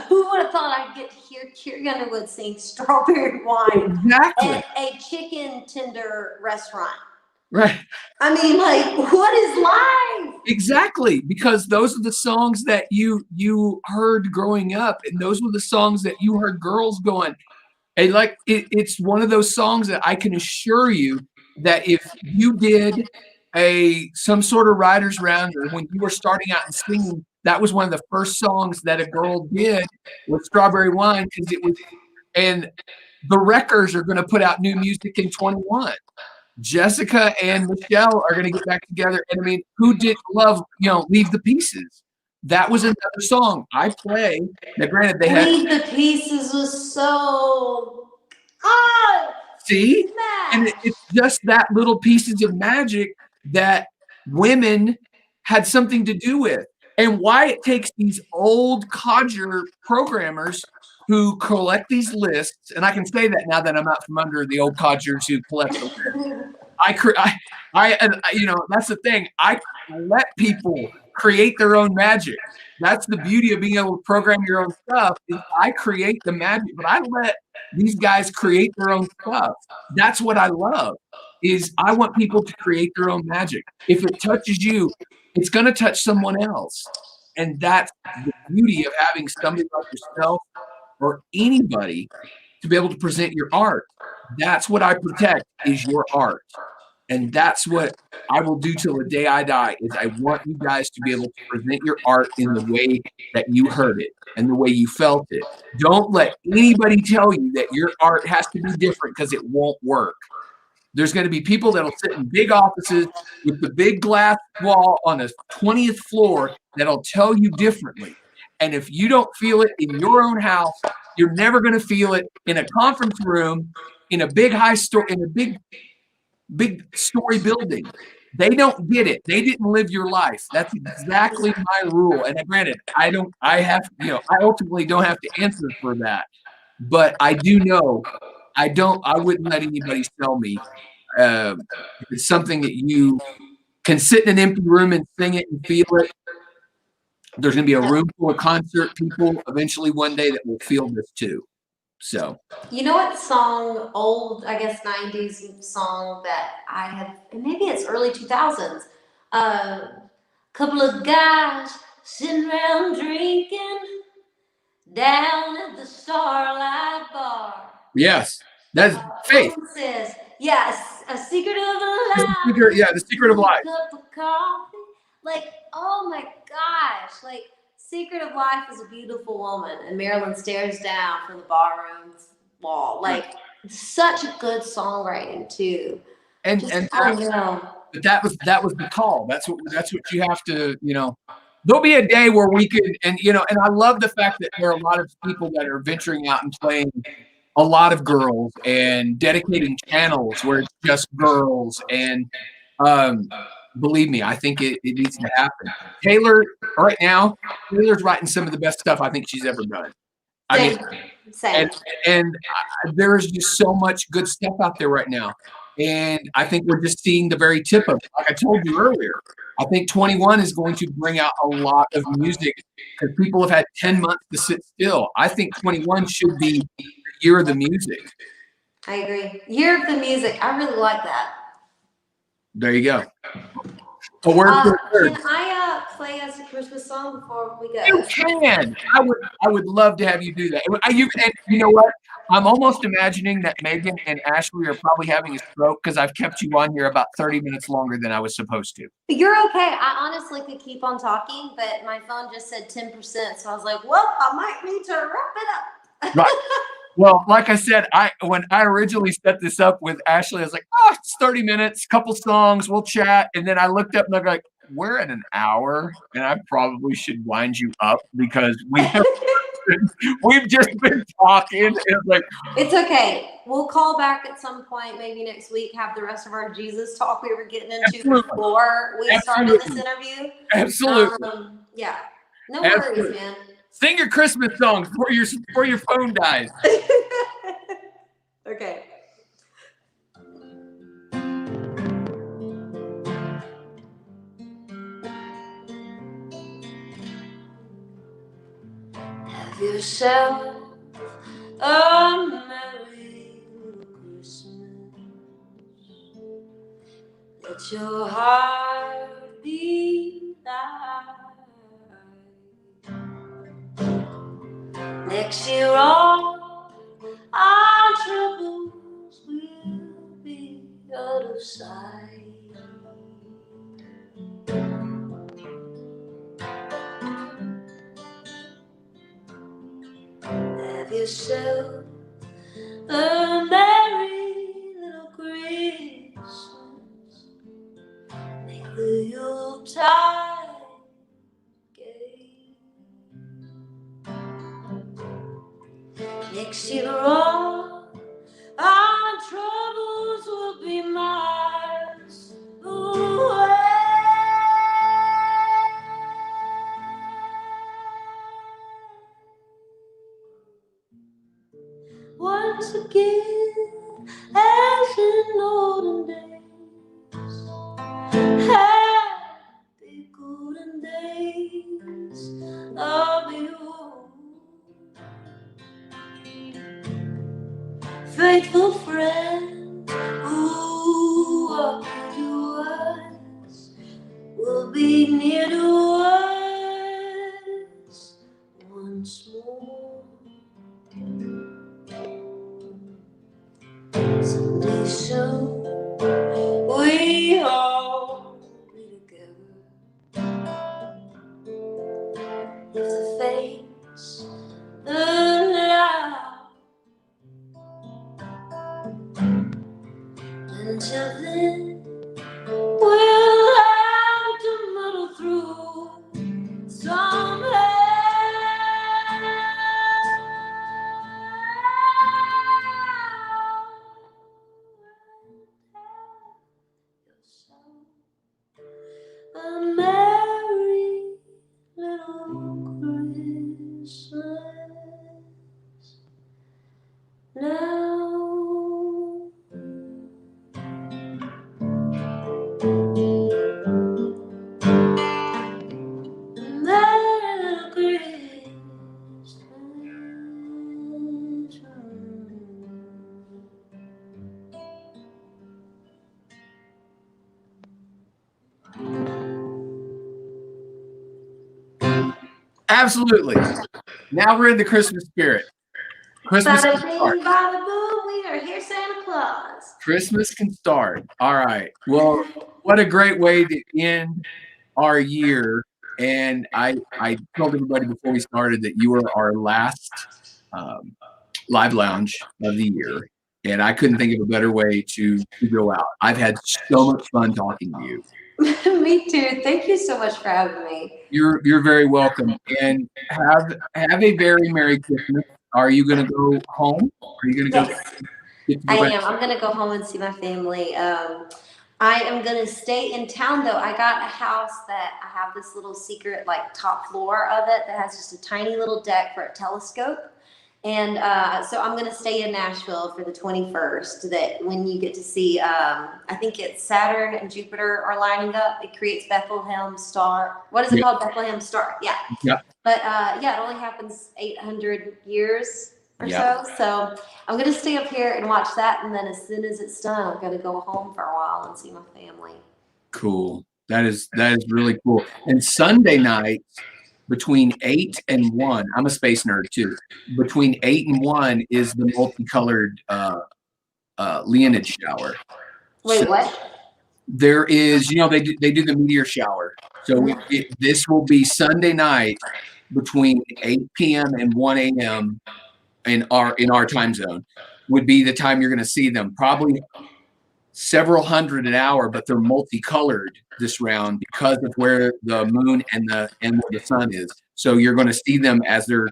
who would have thought I'd get to hear Carrie Underwood sing Strawberry Wine at a chicken tender restaurant? Right. I mean, like, what is life? Exactly, because those are the songs that you heard growing up, and those were the songs that you heard girls going. And like, it's one of those songs that I can assure you that if you did some sort of writer's round, or when you were starting out and singing, that was one of the first songs that a girl did with Strawberry Wine, because it was. And the Wreckers are going to put out new music in 21. Jessica and Michelle are going to get back together. And I mean, who didn't love, Leave the Pieces? That was another song I play. Now, granted, they had. Leave the Pieces was so. Oh! See? Smash. And it's just that little pieces of magic that women had something to do with. And why it takes these old codger programmers who collect these lists, and I can say that now that I'm out from under the old codgers who collect them. That's the thing. I let people create their own magic. That's the beauty of being able to program your own stuff. Is I create the magic, but I let these guys create their own stuff. That's what I love. Is I want people to create their own magic. If it touches you, it's going to touch someone else, and that's the beauty of having somebody like yourself or anybody to be able to present your art. That's what I protect, is your art. And that's what I will do till the day I die, is I want you guys to be able to present your art in the way that you heard it and the way you felt it. Don't let anybody tell you that your art has to be different, because it won't work. There's going to be people that'll sit in big offices with the big glass wall on the 20th floor that'll tell you differently. And if you don't feel it in your own house, you're never going to feel it in a conference room, in a big big story building. They don't get it. They didn't live your life. That's exactly my rule. And granted, I ultimately don't have to answer for that. But I do know I wouldn't let anybody sell me. If it's something that you can sit in an empty room and sing it and feel it, there's going to be a room full of concert people eventually one day that will feel this too. So, you know what song, old, I guess 90s song that I have, maybe it's early 2000s. Couple of guys sitting around drinking down at the Starlight Bar. yes, that's faith. One says, yes, a secret of life. The secret of life. Cup of coffee. Like, oh my gosh, like, Secret of Life is a beautiful woman, and Marilyn stares down from the barroom wall. Like, such a good songwriting too. And I don't know. But that was the call. That's what you have to, There'll be a day where we could, and I love the fact that there are a lot of people that are venturing out and playing a lot of girls and dedicating channels where it's just girls. And believe me, I think it needs to happen. Taylor, right now, Taylor's writing some of the best stuff I think she's ever done. Same. And there is just so much good stuff out there right now. And I think we're just seeing the very tip of it. Like I told you earlier, I think 21 is going to bring out a lot of music because people have had 10 months to sit still. I think 21 should be the year of the music. I agree. Year of the music. I really like that. There you go. Can I play us a Christmas song before we go? You can. I would love to have you do that. And you know what? I'm almost imagining that Megan and Ashley are probably having a stroke because I've kept you on here about 30 minutes longer than I was supposed to. You're okay. I honestly could keep on talking, but my phone just said 10%. So I was like, well, I might need to wrap it up. Right. Well, like I said, when I originally set this up with Ashley, I was like, it's 30 minutes, couple songs, we'll chat. And then I looked up and I'm like, we're at an hour, and I probably should wind you up because we've just been talking. It's okay. We'll call back at some point, maybe next week, have the rest of our Jesus talk we were getting into before we started this interview. Absolutely. Yeah. No worries, man. Sing your Christmas songs before your phone dies. Okay. Have yourself a merry little Christmas. Let your heart be light. Next year all our troubles will be out of sight. Have yourself a merry little Christmas. Make the Yuletide gay. Next year all our troubles will be miles away. Once again, as in olden days, happy golden days of yore. Faithful friend, who are good to us, will be near to us once more. Someday soon we all be together. If the fates allow, and Until then, we'll have to muddle through somehow. A merry little Christmas now. Absolutely. Now we're in the Christmas spirit. Christmas can Bada start. bing, bada boom, we are here, Santa Claus. Christmas can start. All right. Well, what a great way to end our year. And I told everybody before we started that you were our last live lounge of the year. And I couldn't think of a better way to go out. I've had so much fun talking to you. Me too. Thank you so much for having me. You're very welcome. And have a very Merry Christmas. Are you going to go home? Are you going to Yes, get to I go back? am. I'm going to go home and see my family. I am going to stay in town though. I got a house that I have this little secret like top floor of it that has just a tiny little deck for a telescope. And so I'm going to stay in Nashville for the 21st. That when you get to see, I think it's Saturn and Jupiter are lining up. It creates Bethlehem star. What is it called? Bethlehem star. Yeah. Yeah. But yeah, it only happens 800 years or Yeah. so. So I'm going to stay up here and watch that. And then as soon as it's done, I'm going to go home for a while and see my family. Cool. That is really cool. And Sunday night between 8 and 1, I'm a space nerd too. Between 8 and 1 is the multicolored Leonid shower. Wait, So what? there is, they do the meteor shower. So this will be Sunday night between 8 p.m. and 1 a.m. in our time zone would be the time you're going to see them. Probably several hundred an hour, but they're multicolored this round because of where the moon and where the sun is. So you're going to see them as they're.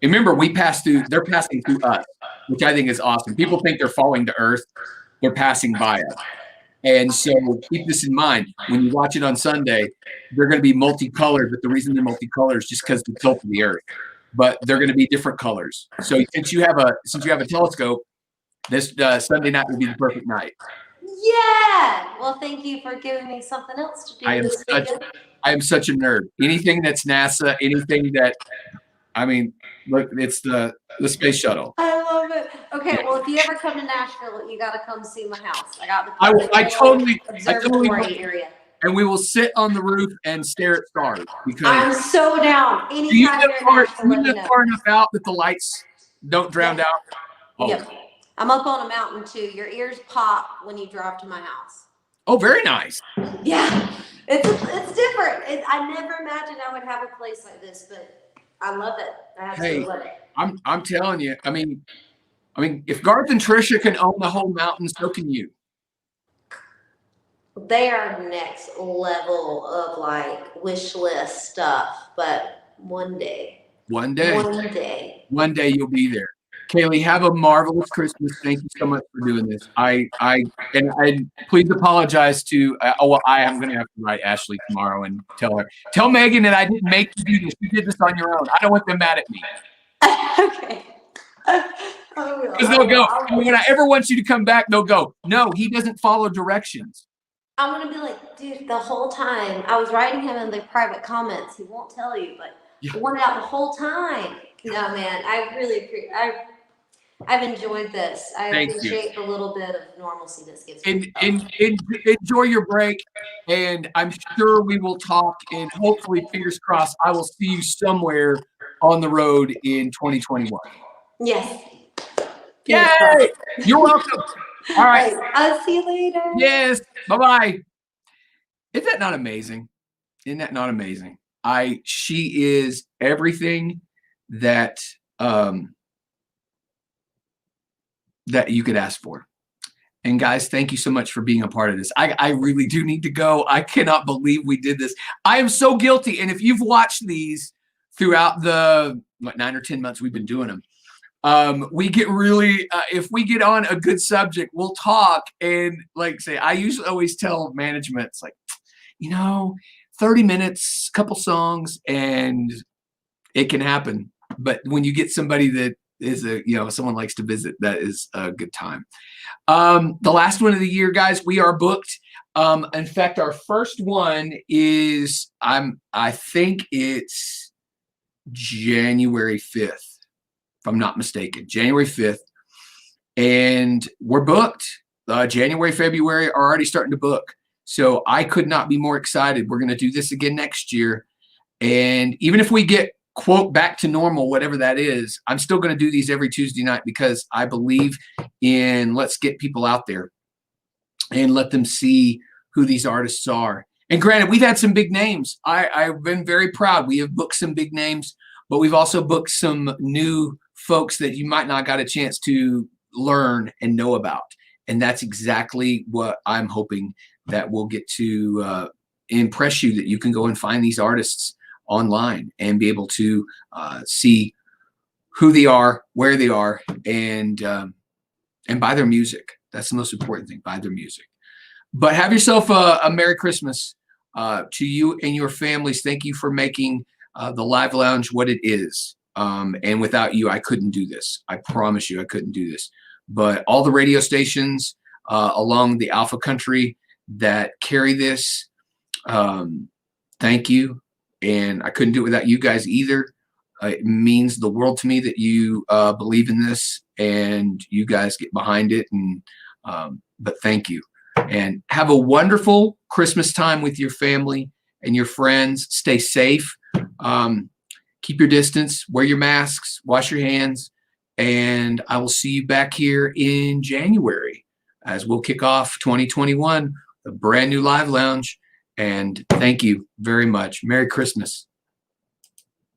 Remember, they're passing through us, which I think is awesome. People think they're falling to Earth, they're passing by us. And so keep this in mind. When you watch it on Sunday, they're going to be multicolored, but the reason they're multicolored is just because of the tilt of the Earth. But they're going to be different colors. So since you have a telescope, this Sunday night will be the perfect night. Yeah. Well, thank you for giving me something else to do. I am such a nerd. Anything that's NASA, anything that, look, it's the space shuttle. I love it. Okay, well, if you ever come to Nashville, you got to come see my house. I got the I totally observatory area. And we will sit on the roof and stare at stars because I'm so down. Anytime you you're in Nashville, let me know. far enough out that the lights don't drown out. Oh. Yep. I'm up on a mountain too. Your ears pop when you drive to my house. Oh, very nice. Yeah, it's different. I never imagined I would have a place like this, but I love it. I absolutely love it. I'm telling you. I mean, if Garth and Trisha can own the whole mountain, so can you. They are next level of like wish list stuff, but one day you'll be there. Caylee, have a marvelous Christmas. Thank you so much for doing this. I please apologize to. I am going to have to write Ashley tomorrow and tell Megan that I didn't make you do this. You did this on your own. I don't want them mad at me. Okay. Because they'll go. When I ever want you to come back, they'll go. No, he doesn't follow directions. I'm gonna be like, dude, the whole time I was writing him in the private comments. He won't tell you, but I wanted out the whole time. No, man, I really appreciate. I've enjoyed this. I appreciate the little bit of normalcy this gives me. Enjoy your break, and I'm sure we will talk. And hopefully, fingers crossed, I will see you somewhere on the road in 2021. Yes. Yay! You're welcome. All right. I'll see you later. Yes. Bye-bye. Isn't that not amazing? Isn't that not amazing? She is everything that that you could ask for. And guys, thank you so much for being a part of this. I really do need to go. I cannot believe we did this. I am so guilty. And if you've watched these throughout the 9 or 10 months we've been doing them, we get really, if we get on a good subject, we'll talk. And like say, I usually always tell management, it's like, 30 minutes, couple songs, and it can happen. But when you get somebody that is someone likes to visit, that is a good time. The last one of the year, guys, we are booked. In fact, our first one is, I think it's January 5th, if I'm not mistaken, January 5th. And we're booked. January, February are already starting to book. So I could not be more excited. We're going to do this again next year. And even if we get, quote, back to normal, whatever that is, I'm still going to do these every Tuesday night because I believe in let's get people out there and let them see who these artists are. And granted, we've had some big names. I've been very proud. We have booked some big names, but we've also booked some new folks that you might not got a chance to learn and know about. And that's exactly what I'm hoping that we'll get to impress you, that you can go and find these artists online and be able to see who they are, where they are, and buy their music. That's the most important thing, buy their music. But have yourself a Merry Christmas to you and your families. Thank you for making the Live Lounge what it is. And without you, I couldn't do this. I promise you I couldn't do this. But all the radio stations along the Alpha Country that carry this, thank you. And I couldn't do it without you guys either. It means the world to me that you believe in this and you guys get behind it. And but thank you. And have a wonderful Christmas time with your family and your friends. Stay safe. Keep your distance. Wear your masks. Wash your hands. And I will see you back here in January as we'll kick off 2021, a brand new Live Lounge. And thank you very much. Merry Christmas.